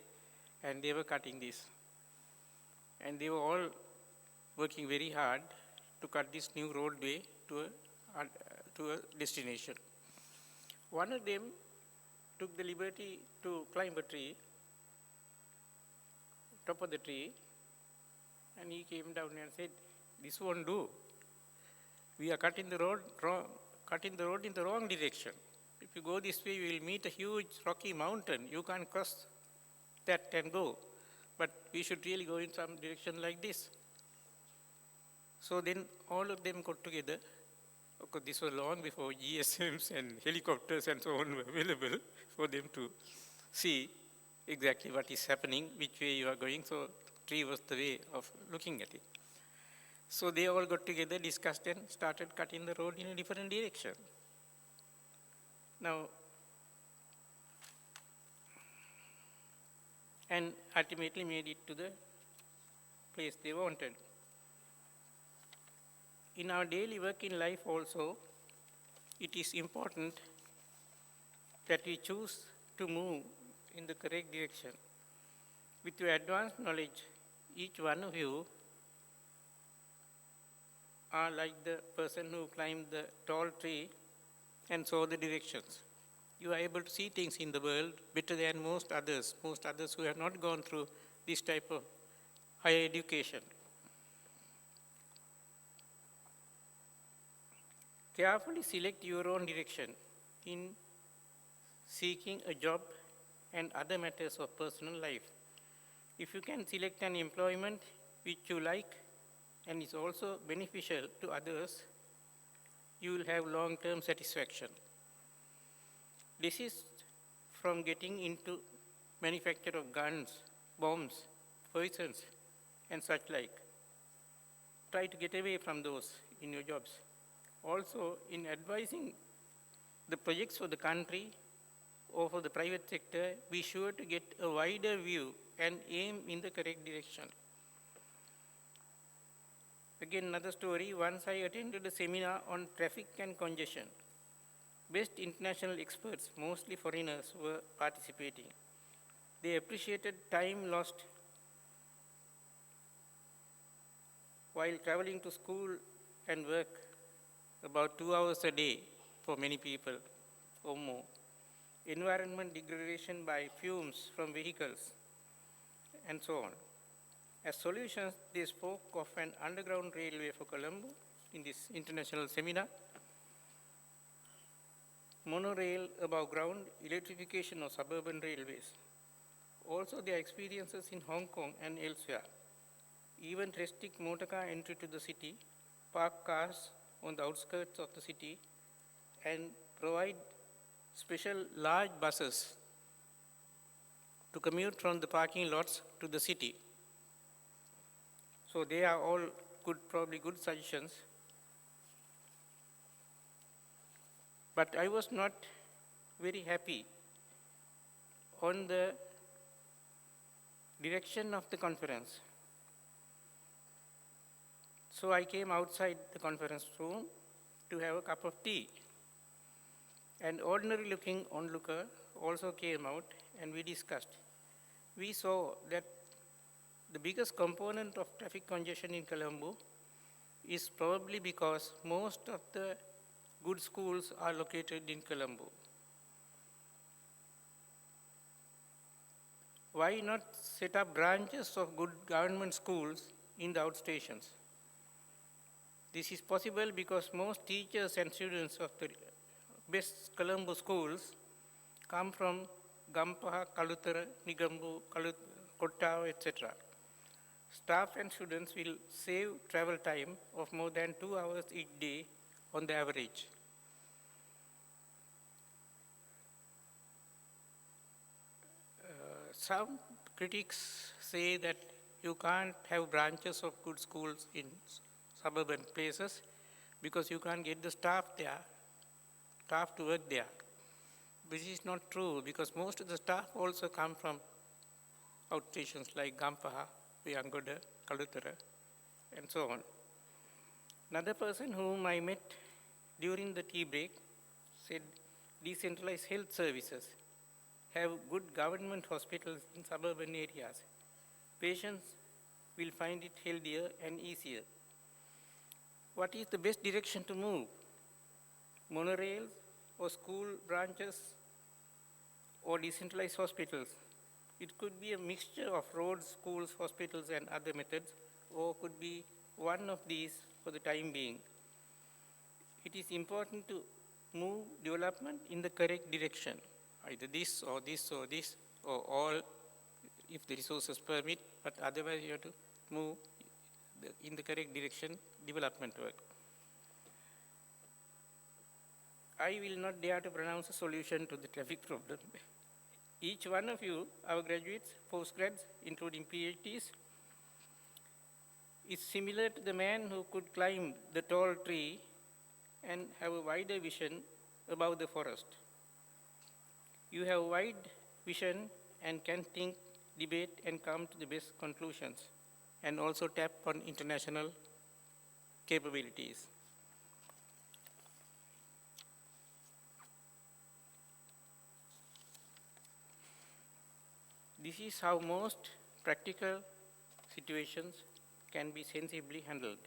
and they were cutting this. And they were all working very hard to cut this new roadway to a destination. One of them took the liberty to climb a tree, top of the tree, and he came down and said, "This won't do. We are cutting the road in the wrong direction. If you go this way, you will meet a huge rocky mountain. You can't cross that and go. But we should really go in some direction like this." So then all of them got together. Of course, this was long before GSMs and helicopters and so on were available for them to see exactly what is happening, which way you are going. So tree was the way of looking at it. So they all got together, discussed, and started cutting the road in a different direction. Now, and ultimately made it to the place they wanted. In our daily work in life also, it is important that we choose to move in the correct direction. With your advanced knowledge, each one of you are like the person who climbed the tall tree and saw the directions. You are able to see things in the world better than most others who have not gone through this type of higher education. Carefully select your own direction in seeking a job and other matters of personal life. If you can select an employment which you like and is also beneficial to others, you will have long-term satisfaction. Desist from getting into manufacture of guns, bombs, poisons, and such like. Try to get away from those in your jobs. Also, in advising the projects for the country or for the private sector, be sure to get a wider view and aim in the correct direction. Again, another story. Once I attended a seminar on traffic and congestion. Best international experts, mostly foreigners, were participating. They appreciated time lost while traveling to school and work about 2 hours a day for many people or more. Environment degradation by fumes from vehicles, and so on. As solutions, they spoke of an underground railway for Colombo in this international seminar, monorail above ground, electrification of suburban railways. Also their experiences in Hong Kong and elsewhere. Even restrict motorcar entry to the city, park cars on the outskirts of the city, and provide special large buses to commute from the parking lots to the city. So they are all probably good suggestions. But I was not very happy on the direction of the conference. So I came outside the conference room to have a cup of tea. An ordinary looking onlooker also came out and we discussed. We saw that the biggest component of traffic congestion in Colombo is probably because most of the good schools are located in Colombo. Why not set up branches of good government schools in the outstations? This is possible because most teachers and students of the best Colombo schools come from Gampaha, Kalutara, Nigambu, Kottao, etc. Staff and students will save travel time of more than 2 hours each day on the average. Some critics say that you can't have branches of good schools in suburban places because you can't get the staff to work there. This is not true because most of the staff also come from outstations like Gampaha, Viangoda, Kalutara, and so on. Another person whom I met during the tea break said decentralized health services have good government hospitals in suburban areas. Patients will find it healthier and easier. What is the best direction to move? Monorails or school branches or decentralized hospitals? It could be a mixture of roads, schools, hospitals, and other methods, or could be one of these for the time being. It is important to move development in the correct direction, either this or this or this, or all if the resources permit, but otherwise you have to move in the correct direction, development work. I will not dare to pronounce a solution to the traffic problem. Each one of you, our graduates, postgrads, including PhDs, is similar to the man who could climb the tall tree and have a wider vision above the forest. You have wide vision and can think, debate, and come to the best conclusions, and also tap on international capabilities. This is how most practical situations can be sensibly handled.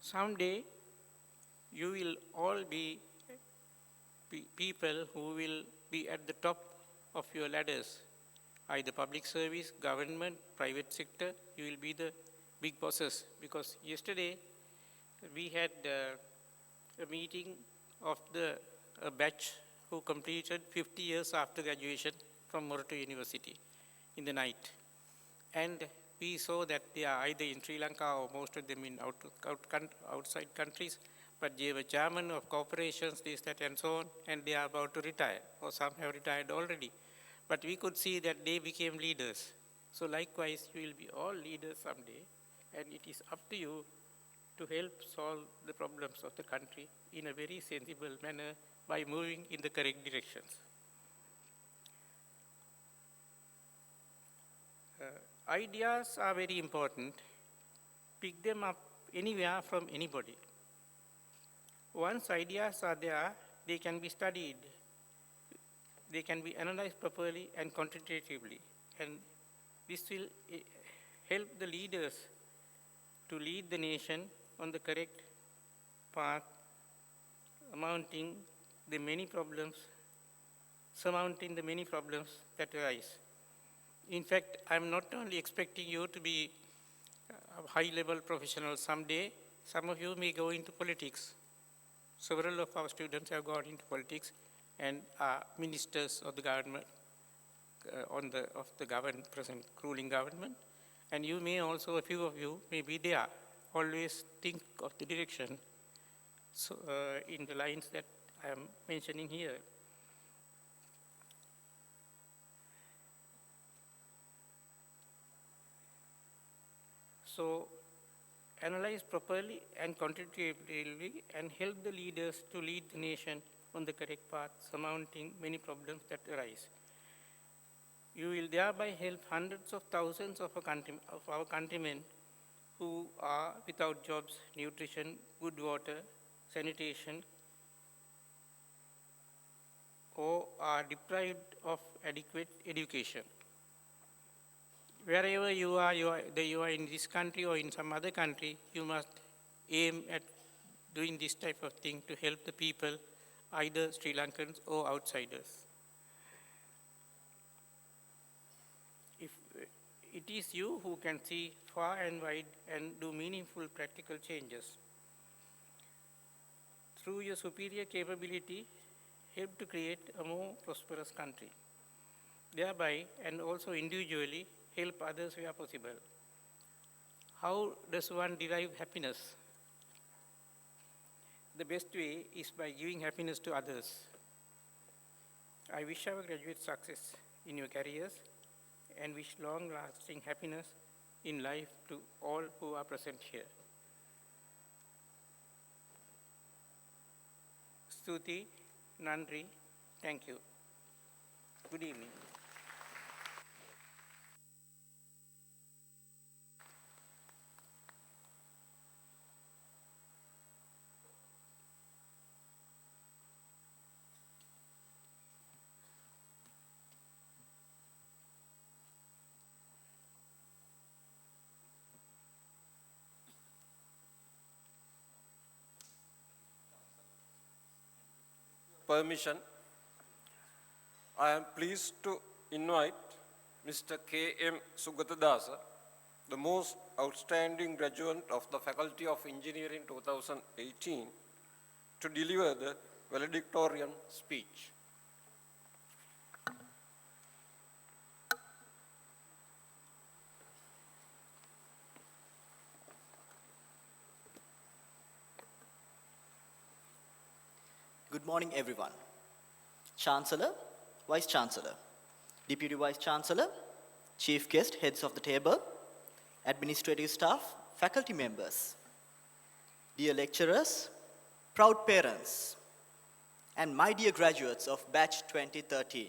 Someday, you will all be people who will be at the top of your ladders, either public service, government, private sector. You will be the big bosses, because yesterday we had a meeting of a batch who completed 50 years after graduation from Morato University in the night. And we saw that they are either in Sri Lanka or most of them in outside countries, but they were chairman of corporations, this, that, and so on, and they are about to retire, or some have retired already. But we could see that they became leaders. So likewise, you will be all leaders someday, and it is up to you to help solve the problems of the country in a very sensible manner by moving in the correct directions. Ideas are very important. Pick them up anywhere from anybody. Once ideas are there, they can be studied. They can be analyzed properly and quantitatively. And this will help the leaders to lead the nation on the correct path, surmounting the many problems that arise. In fact, I'm not only expecting you to be high-level professionals someday. Some of you may go into politics. Several of our students have gone into politics and are ministers of the government, of the present ruling government. And you may also, a few of you may be there. Always think of the direction in the lines that I am mentioning here. So, analyze properly and quantitatively and help the leaders to lead the nation on the correct path, surmounting many problems that arise. You will thereby help hundreds of thousands of our countrymen who are without jobs, nutrition, good water, sanitation, or are deprived of adequate education. Wherever you are in this country or in some other country, you must aim at doing this type of thing to help the people, either Sri Lankans or outsiders. If it is you who can see far and wide and do meaningful practical changes. Through your superior capability, help to create a more prosperous country. Thereby, and also individually, help others where possible. How does one derive happiness? The best way is by giving happiness to others. I wish our graduates success in your careers and wish long-lasting happiness in life to all who are present here. Stuti, Nandri, thank you. Good evening. Permission, I am pleased to invite Mr. K.M. Sugatadasa, the most outstanding graduate of the Faculty of Engineering 2018, to deliver the valedictorian speech. Good morning, everyone. Chancellor, Vice Chancellor, Deputy Vice Chancellor, Chief Guest, Heads of the Table, Administrative Staff, Faculty Members, dear lecturers, proud parents, and my dear graduates of Batch 2013.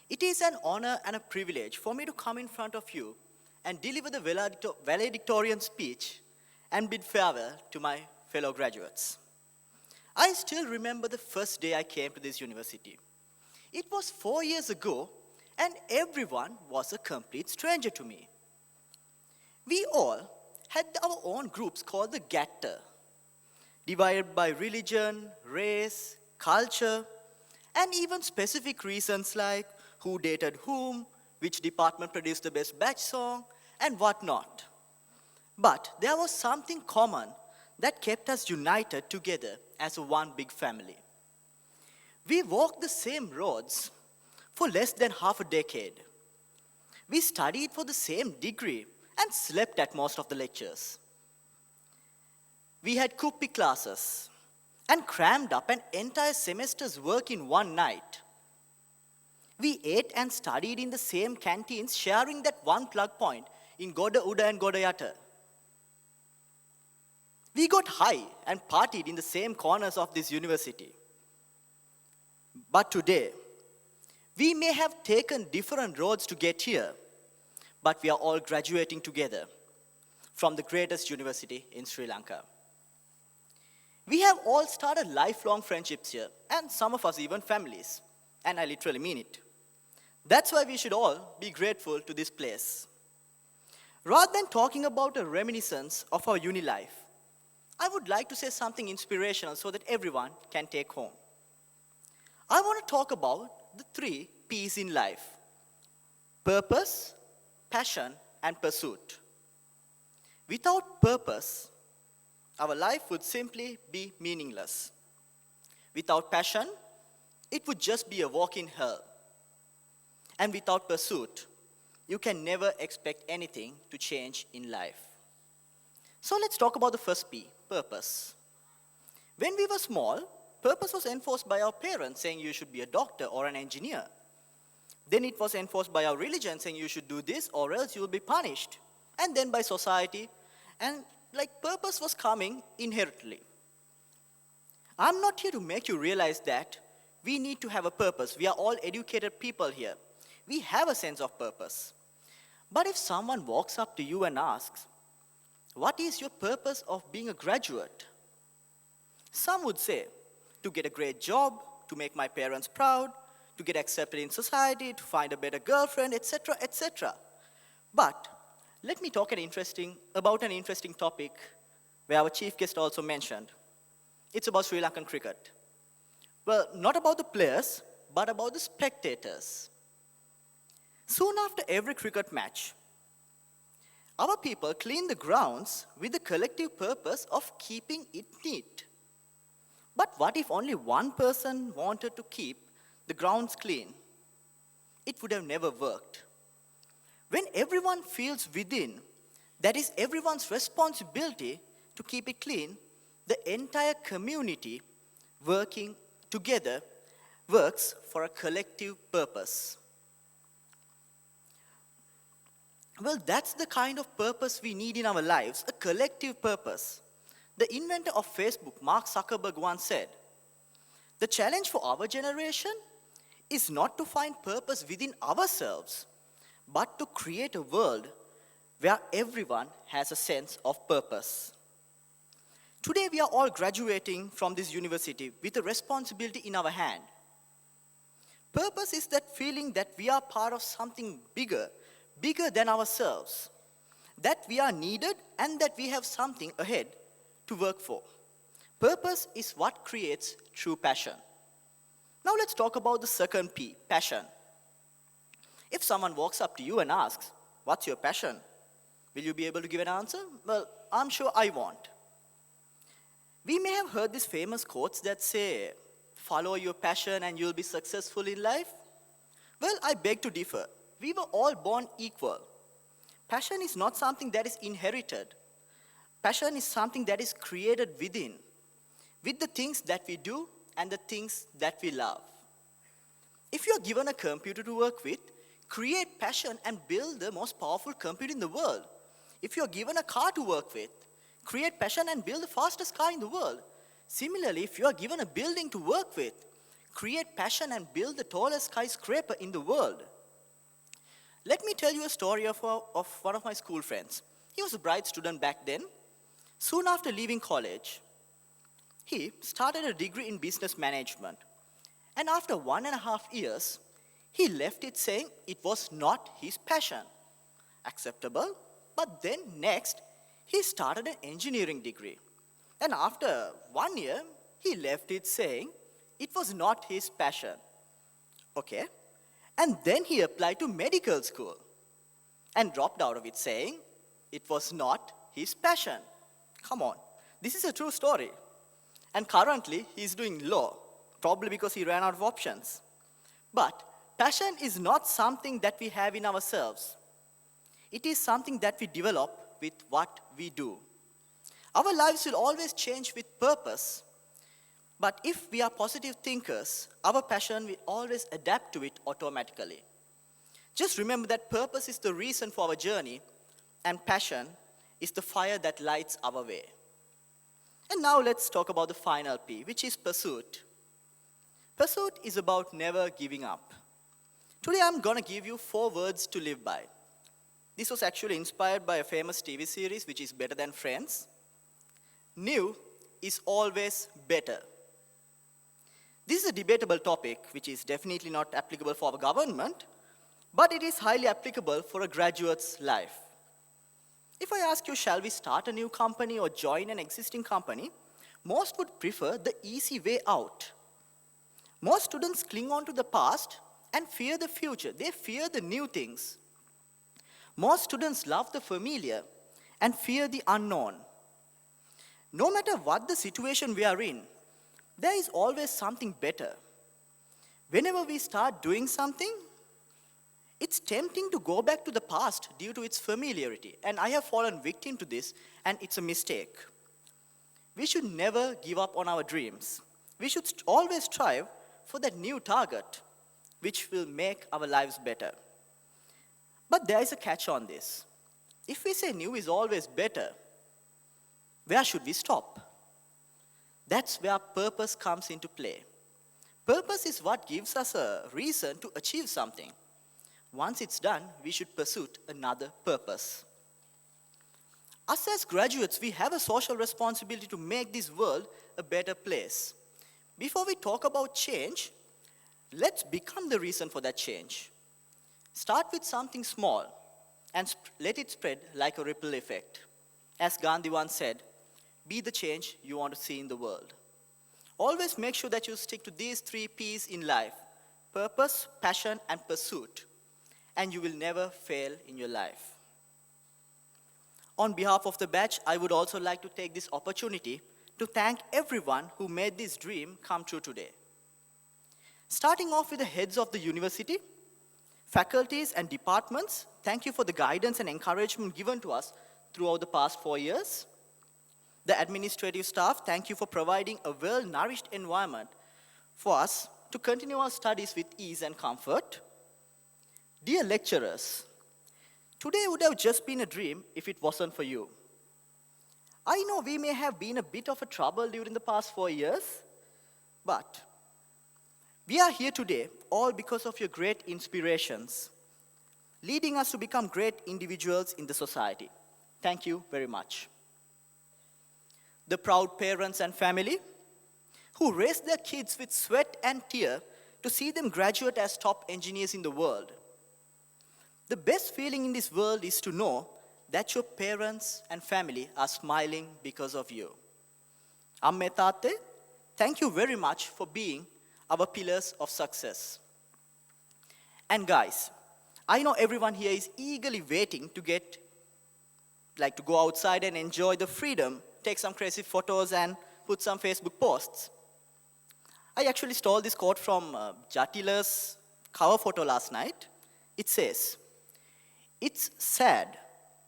It is an honor and a privilege for me to come in front of you and deliver the valedictorian speech and bid farewell to my fellow graduates. I still remember the first day I came to this university. It was 4 years ago, and everyone was a complete stranger to me. We all had our own groups called the Gatter, divided by religion, race, culture, and even specific reasons like who dated whom, which department produced the best batch song, and whatnot. But there was something common that kept us united together as one big family. We walked the same roads for less than half a decade. We studied for the same degree and slept at most of the lectures. We had Kuppy classes and crammed up an entire semester's work in one night. We ate and studied in the same canteens, sharing that one plug point in Goda Uda and Goda Yata. We got high and partied in the same corners of this university. But today, we may have taken different roads to get here, but we are all graduating together from the greatest university in Sri Lanka. We have all started lifelong friendships here, and some of us even families. And I literally mean it. That's why we should all be grateful to this place. Rather than talking about a reminiscence of our uni life, I would like to say something inspirational so that everyone can take home. I want to talk about the 3 P's in life: purpose, passion, and pursuit. Without purpose, our life would simply be meaningless. Without passion, it would just be a walk in hell. And without pursuit, you can never expect anything to change in life. So let's talk about the first P, purpose. When we were small, purpose was enforced by our parents saying you should be a doctor or an engineer. Then it was enforced by our religion saying you should do this or else you will be punished. And then by society, and purpose was coming inherently. I'm not here to make you realize that we need to have a purpose. We are all educated people here. We have a sense of purpose. But if someone walks up to you and asks, what is your purpose of being a graduate? Some would say, to get a great job, to make my parents proud, to get accepted in society, to find a better girlfriend, etc., etc. But let me talk about an interesting topic where our chief guest also mentioned. It's about Sri Lankan cricket. Well, not about the players, but about the spectators. Soon after every cricket match, our people clean the grounds with the collective purpose of keeping it neat. But what if only one person wanted to keep the grounds clean? It would have never worked. When everyone feels within, that is everyone's responsibility to keep it clean, the entire community working together works for a collective purpose. Well, that's the kind of purpose we need in our lives, a collective purpose. The inventor of Facebook, Mark Zuckerberg, once said, "The challenge for our generation is not to find purpose within ourselves, but to create a world where everyone has a sense of purpose." Today, we are all graduating from this university with a responsibility in our hand. Purpose is that feeling that we are part of something bigger than ourselves, that we are needed and that we have something ahead to work for. Purpose is what creates true passion. Now let's talk about the second P, passion. If someone walks up to you and asks, what's your passion? Will you be able to give an answer? Well, I'm sure I won't. We may have heard these famous quotes that say, follow your passion and you'll be successful in life. Well, I beg to differ. We were all born equal. Passion is not something that is inherited. Passion is something that is created within, with the things that we do and the things that we love. If you're given a computer to work with, create passion and build the most powerful computer in the world. If you're given a car to work with, create passion and build the fastest car in the world. Similarly, if you are given a building to work with, create passion and build the tallest skyscraper in the world. Let me tell you a story of one of my school friends. He was a bright student back then. Soon after leaving college, he started a degree in business management. And after 1.5 years, he left it saying it was not his passion. Acceptable. But then next, he started an engineering degree. And after 1 year, he left it saying it was not his passion. Okay. And then he applied to medical school and dropped out of it saying it was not his passion. Come on, this is a true story. And currently, he's doing law, probably because he ran out of options. But passion is not something that we have in ourselves. It is something that we develop with what we do. Our lives will always change with purpose. But if we are positive thinkers, our passion will always adapt to it automatically. Just remember that purpose is the reason for our journey, and passion is the fire that lights our way. And now let's talk about the final P, which is pursuit. Pursuit is about never giving up. Today I'm going to give you 4 words to live by. This was actually inspired by a famous TV series, which is Better Than Friends. New is always better. This is a debatable topic which is definitely not applicable for our government, but it is highly applicable for a graduate's life. If I ask you, shall we start a new company or join an existing company, most would prefer the easy way out. Most students cling on to the past and fear the future. They fear the new things. Most students love the familiar and fear the unknown. No matter what the situation we are in, there is always something better. Whenever we start doing something, it's tempting to go back to the past due to its familiarity, and I have fallen victim to this, and it's a mistake. We should never give up on our dreams. We should always strive for that new target, which will make our lives better. But there is a catch on this. If we say new is always better, where should we stop? That's where purpose comes into play. Purpose is what gives us a reason to achieve something. Once it's done, we should pursue another purpose. Us as graduates, we have a social responsibility to make this world a better place. Before we talk about change, let's become the reason for that change. Start with something small and let it spread like a ripple effect. As Gandhi once said, be the change you want to see in the world. Always make sure that you stick to these 3 P's in life: purpose, passion, and pursuit, and you will never fail in your life. On behalf of the batch, I would also like to take this opportunity to thank everyone who made this dream come true today. Starting off with the heads of the university, faculties and departments, thank you for the guidance and encouragement given to us throughout the past 4 years. The administrative staff, thank you for providing a well-nourished environment for us to continue our studies with ease and comfort. Dear lecturers, today would have just been a dream if it wasn't for you. I know we may have been a bit of a trouble during the past 4 years, but we are here today all because of your great inspirations, leading us to become great individuals in the society. Thank you very much. The proud parents and family who raised their kids with sweat and tear to see them graduate as top engineers in the world. The best feeling in this world is to know that your parents and family are smiling because of you. Amme tate, thank you very much for being our pillars of success. And guys, I know everyone here is eagerly waiting to go outside and enjoy the freedom, take some crazy photos and put some Facebook posts. I actually stole this quote from Jatila's cover photo last night. It says, "It's sad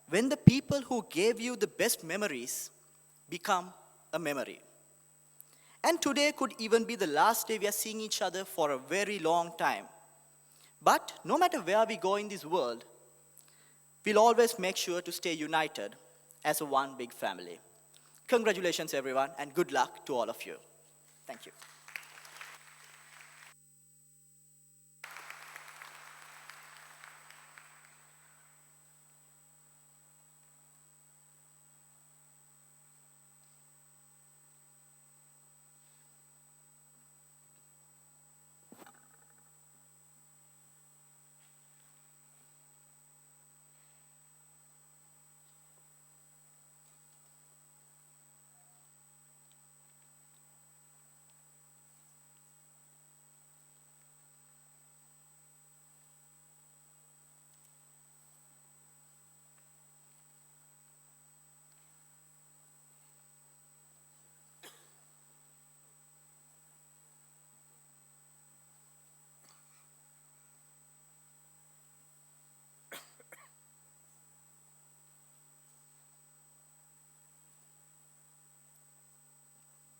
when the people who gave you the best memories become a memory." And today could even be the last day we are seeing each other for a very long time. But no matter where we go in this world, we'll always make sure to stay united as a one big family. Congratulations, everyone, and good luck to all of you. Thank you.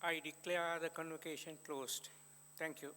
I declare the convocation closed. Thank you.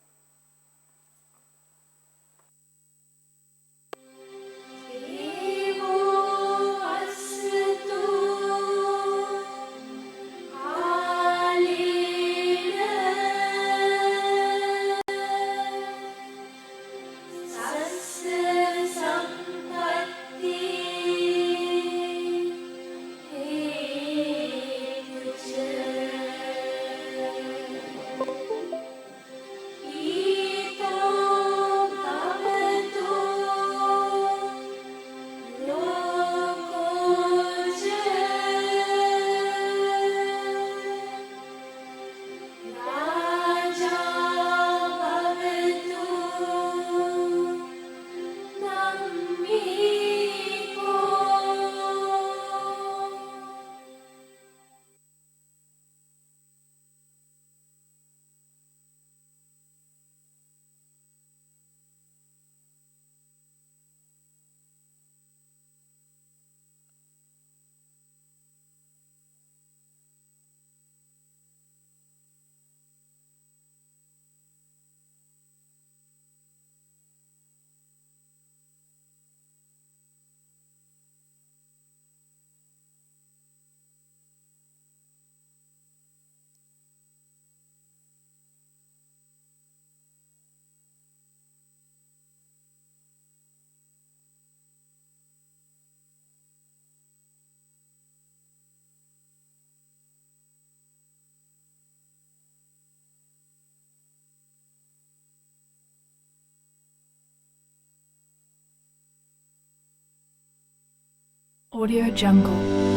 Audio Jungle.